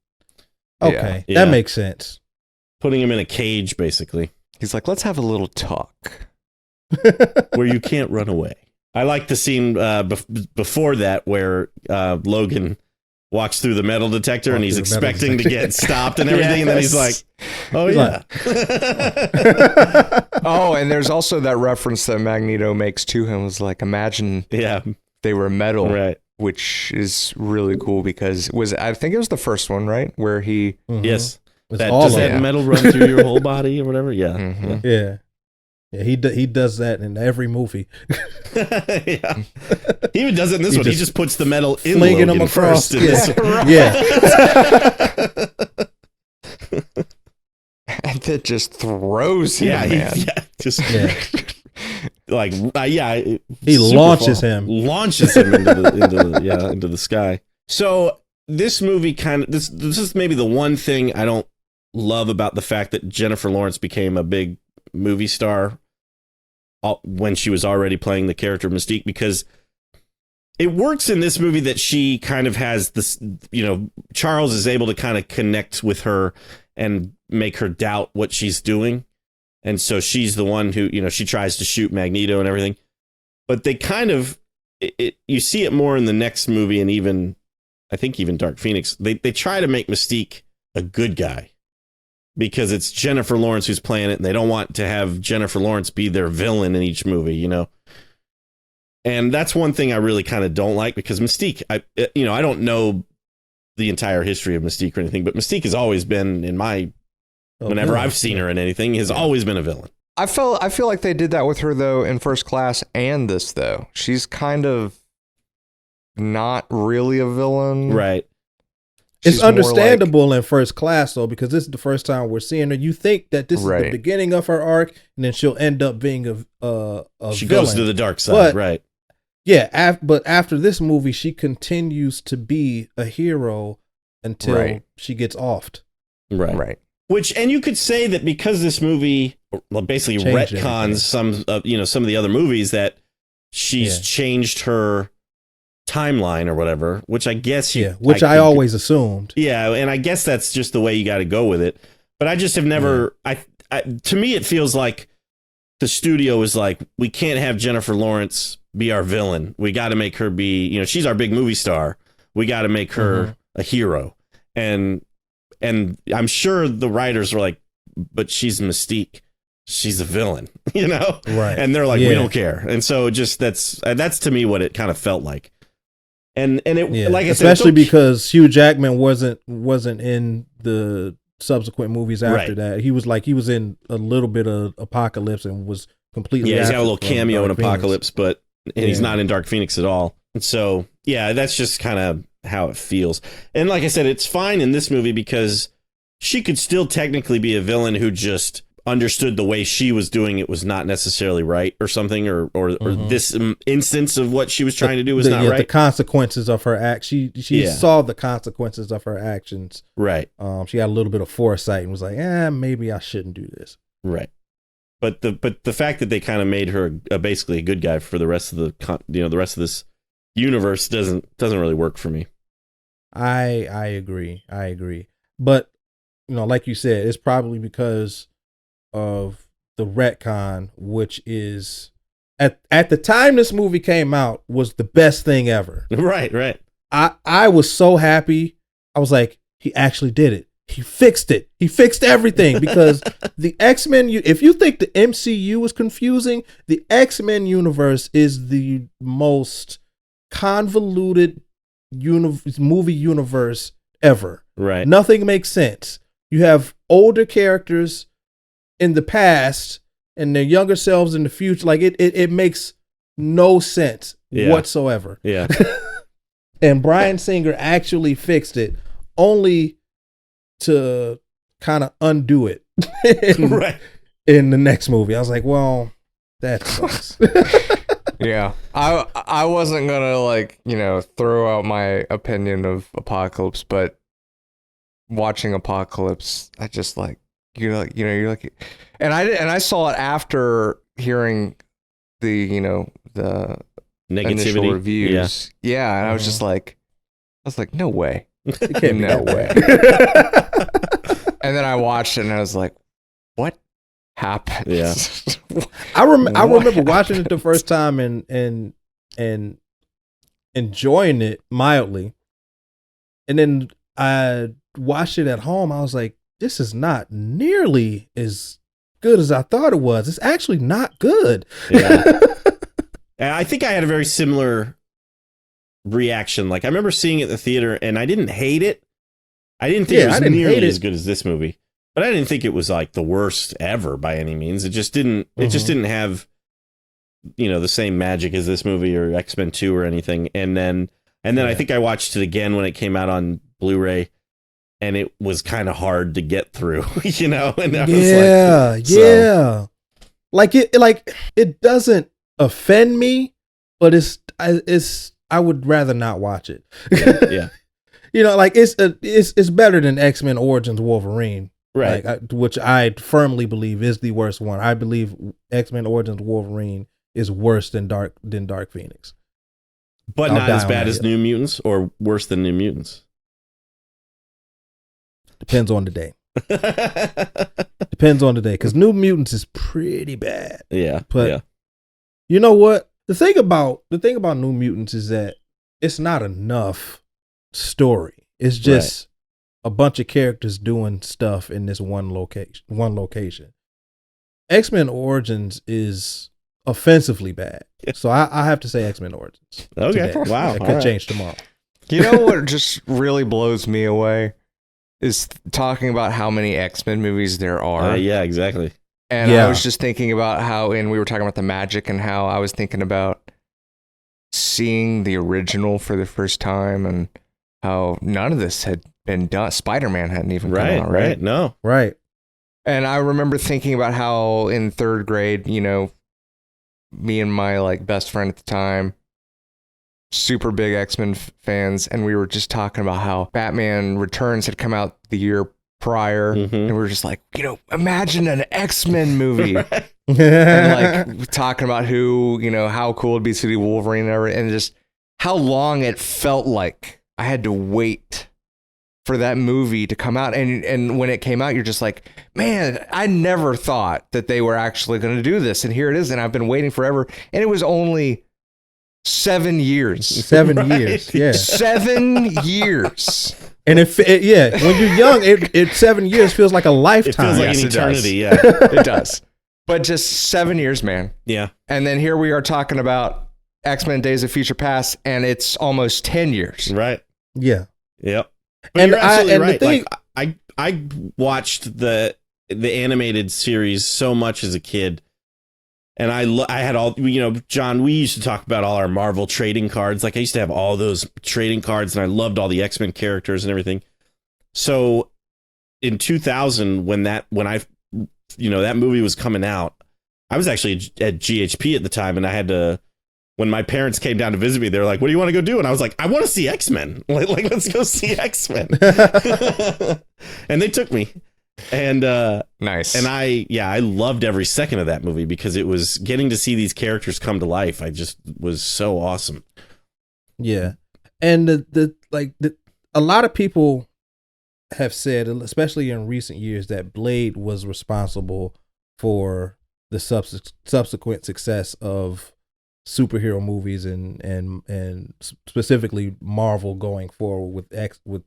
Okay, Yeah. that makes sense. Putting him in a cage, basically, He's like, let's have a little talk. where you can't run away. I like the scene before that where Logan walks through the metal detector and he's expecting to get stopped and everything, and then he's like, oh, yeah. Oh, and there's also that reference that Magneto makes to him was like, imagine they were metal, right. which is really cool because I think it was the first one, right? Where he... Mm-hmm. Yes. It's That, all does of that it. metal run through your whole body or whatever? Yeah. Mhm. Yeah. He does that in every movie. Yeah. He even does it in this one. He just puts the metal in flinging Logan them across. first. In this one. Yeah. And then just throws him, man. Just Yeah. like He super launches fall. him. Launches him into the sky. So this movie this is maybe the one thing I don't love about the fact that Jennifer Lawrence became a big movie star when she was already playing the character of Mystique, because it works in this movie that she kind of has this, Charles is able to kind of connect with her and make her doubt what she's doing. And so she's the one who, she tries to shoot Magneto and everything. But they kind of, you see it more in the next movie, and even, I think even Dark Phoenix, they try to make Mystique a good guy because it's Jennifer Lawrence who's playing it, and they don't want to have Jennifer Lawrence be their villain in each movie, And that's one thing I really kind of don't like, because Mystique, I don't know the entire history of Mystique or anything, but Mystique has always been, whenever I've seen her in anything, has always been a villain. I feel like they did that with her though in First Class and this though. She's kind of not really a villain, Right? It's understandable in First Class though, because this is the first time we're seeing her. You think that this is the beginning of her arc, and then she'll end up being a she villain. goes to the dark side, right? Yeah, but after this movie, she continues to be a hero until she gets offed. Right. And you could say that because this movie basically retcons some of the other movies, that she's changed her timeline or whatever, which I guess I always assumed. Yeah, and I guess that's just the way you got to go with it. But I just have never. To me, it feels like the studio is like, we can't have Jennifer Lawrence be our villain. We got to make her be. She's our big movie star. We got to make her a hero. And I'm sure the writers were like, but she's Mystique. She's a villain, Right. And they're like, we don't care. And so just that's to me what it kind of felt like. And it, like I said, especially because Hugh Jackman wasn't in the subsequent movies after that. He was in a little bit of Apocalypse and was completely. Yeah, he's got a little cameo in Dark Apocalypse, but he's not in Dark Phoenix at all. And so, that's just kind of how it feels. And like I said, it's fine in this movie because she could still technically be a villain who just understood the way she was doing it was not necessarily right or something, or this instance of what she was trying to do was not right. The consequences of her act. She saw the consequences of her actions. Right. She had a little bit of foresight and was like, maybe I shouldn't do this. Right. But the fact that they kind of made her basically a good guy for the rest of the rest of this universe doesn't really work for me. I agree. But like you said, it's probably because of the retcon, which is at the time this movie came out was the best thing ever. Right. I was so happy I was like, he actually did it. He fixed it. He fixed everything because the X-Men, if you think the MCU was confusing, the X-Men universe is the most convoluted movie universe ever. Right. Nothing makes sense. You have older characters in the past and their younger selves in the future. Like it makes no sense whatsoever. Yeah. And Bryan Singer actually fixed it only to kind of undo it in the next movie. I was like, well, that sucks. Yeah. I wasn't gonna like, throw out my opinion of Apocalypse, but watching Apocalypse, I just like you're like and I saw it after hearing the the initial reviews. Yeah, and I was just like no way. It can't be no that way. bad. And then I watched it and I was like, what happened? Yeah. I remember watching it the first time and enjoying it mildly. And then I watched it at home. I was like, this is not nearly as good as I thought it was. It's actually not good. Yeah. And I think I had a very similar reaction. Like I remember seeing it at the theater and I didn't hate it. I didn't think it was nearly as good as this movie, but I didn't think it was like the worst ever by any means. It just didn't have, the same magic as this movie or X-Men 2 or anything. And then I think I watched it again when it came out on Blu-ray and it was kind of hard to get through, and I was like it doesn't offend me, but I would rather not watch it. Yeah. It's better than X-Men Origins Wolverine, right? Which I firmly believe is the worst one. I believe X-Men Origins Wolverine is worse than Dark Phoenix, but not as bad as New Mutants, or worse than New Mutants. Depends on the day. Depends on the day, because New Mutants is pretty bad. Yeah, but you know what? The thing about New Mutants is that it's not enough story. It's just a bunch of characters doing stuff in this one location. X-Men Origins is offensively bad. So I have to say X-Men Origins. Okay. Today. Wow. It could change tomorrow. You know what just really blows me away is talking about how many X-Men movies there are. Yeah, exactly. And I was just thinking about how, and we were talking about the magic and how I was thinking about seeing the original for the first time and how none of this had been done. Spider-Man hadn't even come out, right? No. Right. And I remember thinking about how in third grade, me and my best friend at the time, super big X-Men fans, and we were just talking about how Batman Returns had come out the year prior, and we were just like, imagine an X-Men movie. And talking about who, how cool it'd be to see Wolverine and just how long it felt like I had to wait for that movie to come out. And when it came out, you're just like, man, I never thought that they were actually going to do this. And here it is. And I've been waiting forever. And it was only 7 years. 7 years. Yeah. 7 years. And when you're young, it 7 years feels like a lifetime. It feels like an eternity. Yeah, it does. But just 7 years, man. Yeah. And then here we are talking about X-Men Days of Future Past, and it's almost 10 years. Right. Yeah. Yep. But you're absolutely right. I watched the animated series so much as a kid, and I had all, John, we used to talk about all our Marvel trading cards. Like I used to have all those trading cards, and I loved all the X-Men characters and everything. So in 2000, when that movie was coming out, I was actually at GHP at the time, and I had to, when my parents came down to visit me, they were like, what do you want to go do? And I was like, I want to see X-Men. Like let's go see X-Men. And they took me. And nice. And I loved every second of that movie because it was getting to see these characters come to life. I just was so awesome. Yeah. And a lot of people have said, especially in recent years, that Blade was responsible for the subsequent success of superhero movies and specifically Marvel going forward with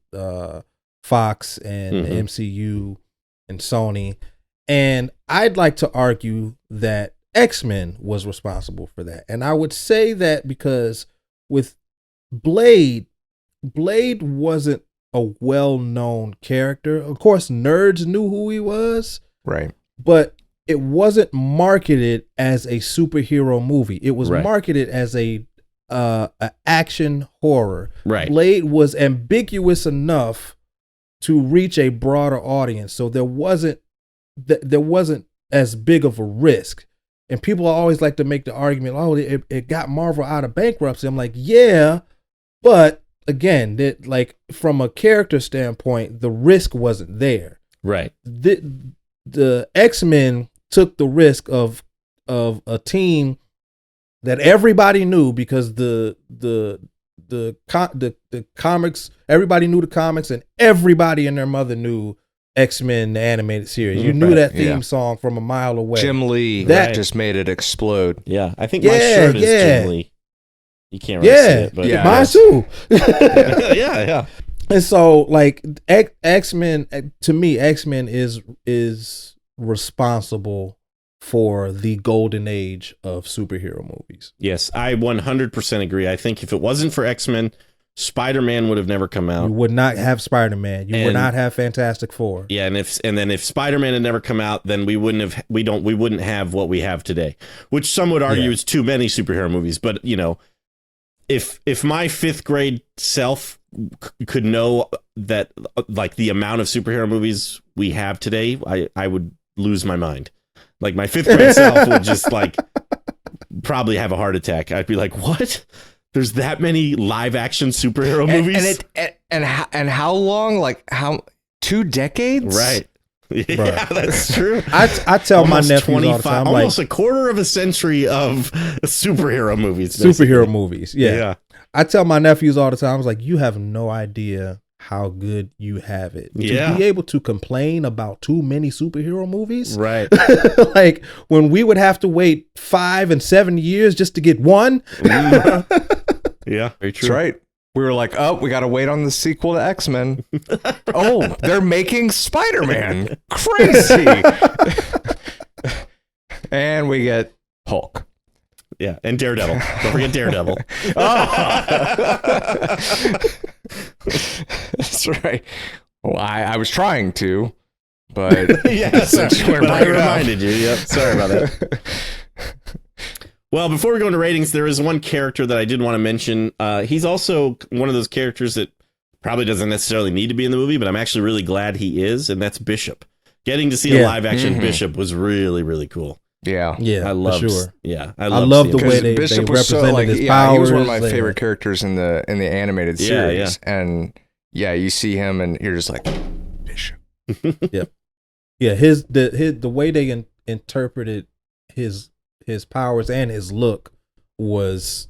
Fox and the MCU and Sony. And I'd like to argue that X-Men was responsible for that. And I would say that because with Blade wasn't a well-known character. Of course, nerds knew who he was. Right. But it wasn't marketed as a superhero movie. It was marketed as a action horror. Right. Blade was ambiguous enough to reach a broader audience. So there wasn't as big of a risk. And people always like to make the argument, oh, it got Marvel out of bankruptcy. I'm like, yeah, but again, that like from a character standpoint, the risk wasn't there. Right. The X-Men took the risk of a team that everybody knew because the comics, everybody knew the comics, and everybody and their mother knew X-Men, the animated series. You knew that theme song from a mile away. Jim Lee that just made it explode. Yeah, I think my shirt is Jim Lee. You can't really see it, but mine too. yeah. And so, like X-Men, to me, X-Men is responsible for the golden age of superhero movies. Yes, I 100% agree. I think if it wasn't for X-Men, Spider-Man would have never come out. You would not have Spider-Man. You would not have Fantastic Four. Yeah, and then if Spider-Man had never come out, then we wouldn't have what we have today. Which some would argue is too many superhero movies. But you know, if my fifth grade self could know that like the amount of superhero movies we have today, I would lose my mind. Like my fifth grade self would just like probably have a heart attack. I'd be like, what? There's that many live action superhero movies, and how long? Like how 2 decades? Right. Yeah, that's true. I tell my nephews all the time, almost a quarter of a century of superhero movies. Superhero movies, yeah. I tell my nephews all the time, I was like, you have no idea how good you have it. To be able to complain about too many superhero movies, right? Like when we would have to wait 5 and 7 years just to get one. Yeah, very true. That's right. We were like, oh, we got to wait on the sequel to X-Men. Oh, they're making Spider-Man. Crazy. And we get Hulk. Yeah, and Daredevil. Don't forget Daredevil. That's right. Well, I was trying to, but I reminded you. Yep, sorry about that. Well, before we go into ratings, there is one character that I did want to mention. He's also one of those characters that probably doesn't necessarily need to be in the movie, but I'm actually really glad he is, and that's Bishop. Getting to see a live-action Bishop was really, really cool. Yeah, I love. Sure. Yeah, I love the way they represented his powers. He was one of my favorite characters in the animated series, and you see him, and you're just like Bishop. Yeah. The way they interpreted his powers and his look was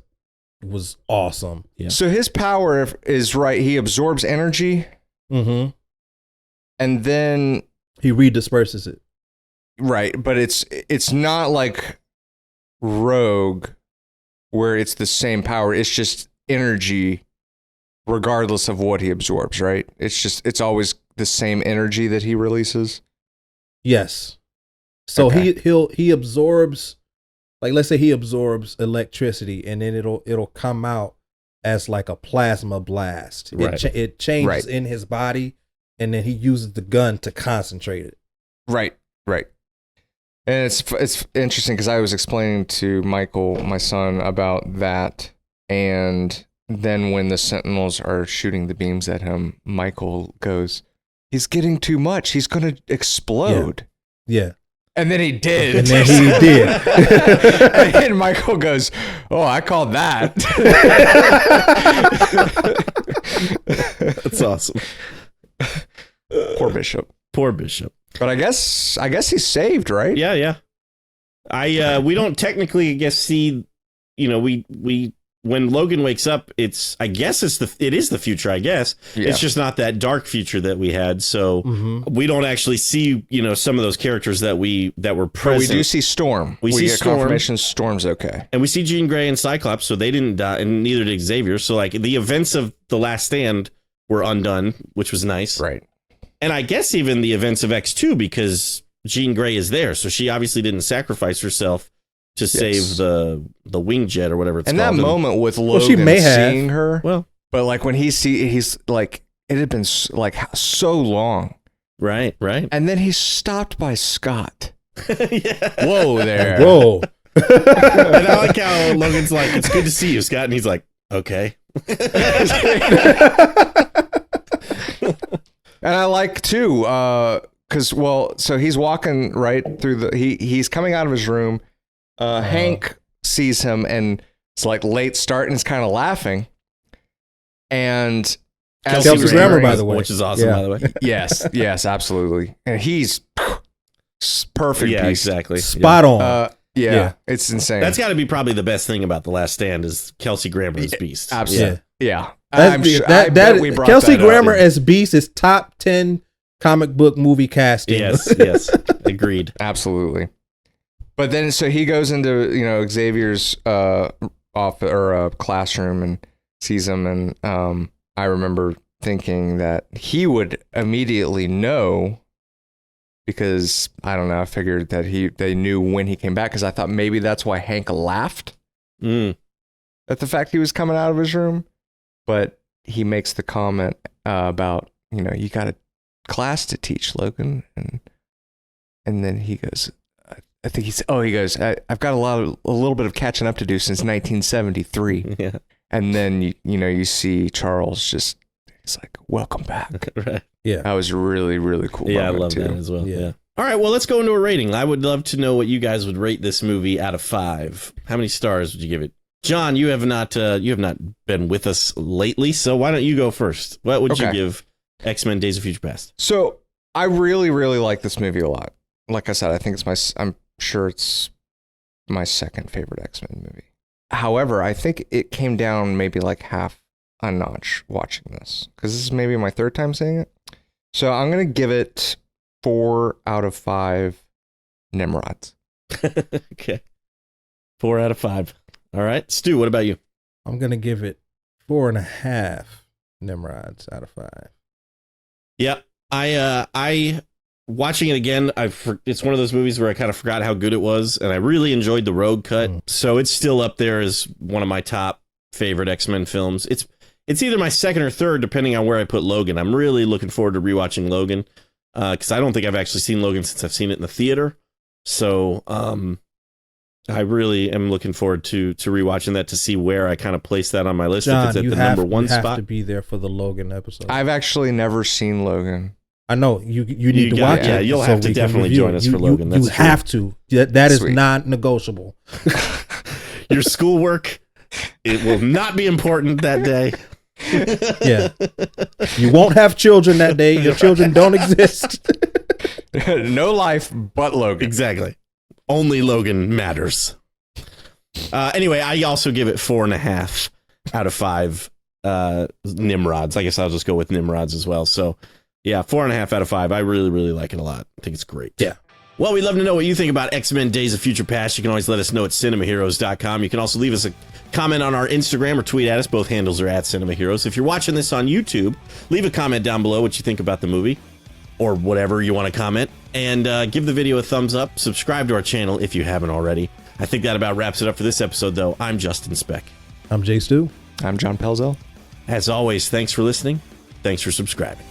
awesome. Yeah. So his power is right. He absorbs energy, and then he redisperses it. Right, but it's not like Rogue, where it's the same power. It's just energy, regardless of what he absorbs. Right? It's always the same energy that he releases. Yes. So he absorbs, like let's say he absorbs electricity, and then it'll come out as like a plasma blast. Right. It changes in his body, and then he uses the gun to concentrate it. Right. And it's interesting because I was explaining to Michael, my son, about that, and then when the Sentinels are shooting the beams at him, Michael goes, "He's getting too much. He's going to explode." Yeah. And then he did. And then Michael goes, "Oh, I called that." That's awesome. Poor Bishop. But I guess he's saved, right? Yeah. We don't technically, I guess, see, you know, we when Logan wakes up, it is the future, I guess. Yeah. It's just not that dark future that we had. So we don't actually see, some of those characters that were present. But we do see Storm. We get Storm. confirmation Storm's okay. And we see Jean Grey and Cyclops, so they didn't die, and neither did Xavier. So like the events of The Last Stand were undone, which was nice. Right. And I guess even the events of X2, because Jean Grey is there, so she obviously didn't sacrifice herself to save the wing jet or whatever it's and called. And that moment with Logan she may have. seeing her, but like when he's like, it had been like so long. Right. And then he's stopped by Scott. Yeah. Whoa there. Whoa. And I like how Logan's like, it's good to see you, Scott. And he's like, okay. And I like too, because so he's walking right through he's coming out of his room. Hank sees him and it's like late start and is kind of laughing. And Kelsey Grammer, by the way, which is awesome, by the way. yes, absolutely. And he's perfect. Yeah, piece. exactly. Spot on. Yeah, it's insane. That's got to be probably the best thing about The Last Stand is Kelsey Grammer as Beast. Absolutely. Yeah. I bet we brought Kelsey Grammer as Beast is top 10 comic book movie casting. Yes. Agreed. Absolutely. But then, so he goes into, Xavier's classroom and sees him. And I remember thinking that he would immediately know, because I don't know, I figured that they knew when he came back, because I thought maybe that's why Hank laughed at the fact he was coming out of his room. But he makes the comment about, you got a class to teach, Logan. And then he goes, I've got a little bit of catching up to do since 1973. Yeah. And then, you see Charles just, he's like, welcome back. Right. Yeah. That was really, really cool. Yeah, I love that as well. Yeah. All right, well, let's go into a rating. I would love to know what you guys would rate this movie out of 5. How many stars would you give it? John, you have not been with us lately, so why don't you go first? What would you give X-Men Days of Future Past? So I really, really like this movie a lot. Like I said, I think I'm sure it's my second favorite X-Men movie. However, I think it came down maybe like half a notch watching this, because this is maybe my third time seeing it. So I'm going to give it 4 out of 5 Nimrods. Okay. 4 out of 5. All right. Stu, what about you? I'm going to give it 4.5 Nimrods out of 5. Yeah. I watching it again, it's one of those movies where I kind of forgot how good it was, and I really enjoyed the road cut. So it's still up there as one of my top favorite X-Men films. It's either my second or third, depending on where I put Logan. I'm really looking forward to rewatching Logan, because I don't think I've actually seen Logan since I've seen it in the theater. So I really am looking forward to rewatching that to see where I kind of place that on my list. John, if it's at the number 1 spot. You have to be there for the Logan episode. I've actually never seen Logan. I know you need to watch it. Yeah, you'll have to definitely join us for Logan. You have to. That is non-negotiable. Your schoolwork, it will not be important that day. Yeah. You won't have children that day. Your children don't exist. No life but Logan. Exactly. Only Logan matters. Anyway, I also give it 4.5 out of 5 Nimrods. I guess I'll just go with Nimrods as well. So, yeah, 4.5 out of 5. I really, really like it a lot. I think it's great. Yeah. Well, we'd love to know what you think about X-Men Days of Future Past. You can always let us know at cinemaheroes.com. You can also leave us a comment on our Instagram or tweet at us. Both handles are at CinemaHeroes. If you're watching this on YouTube, leave a comment down below what you think about the movie, or whatever you want to comment, and give the video a thumbs up. Subscribe to our channel if you haven't already. I think that about wraps it up for this episode, though. I'm Justin Speck. I'm Jay Stu. I'm John Pelzel. As always, thanks for listening. Thanks for subscribing.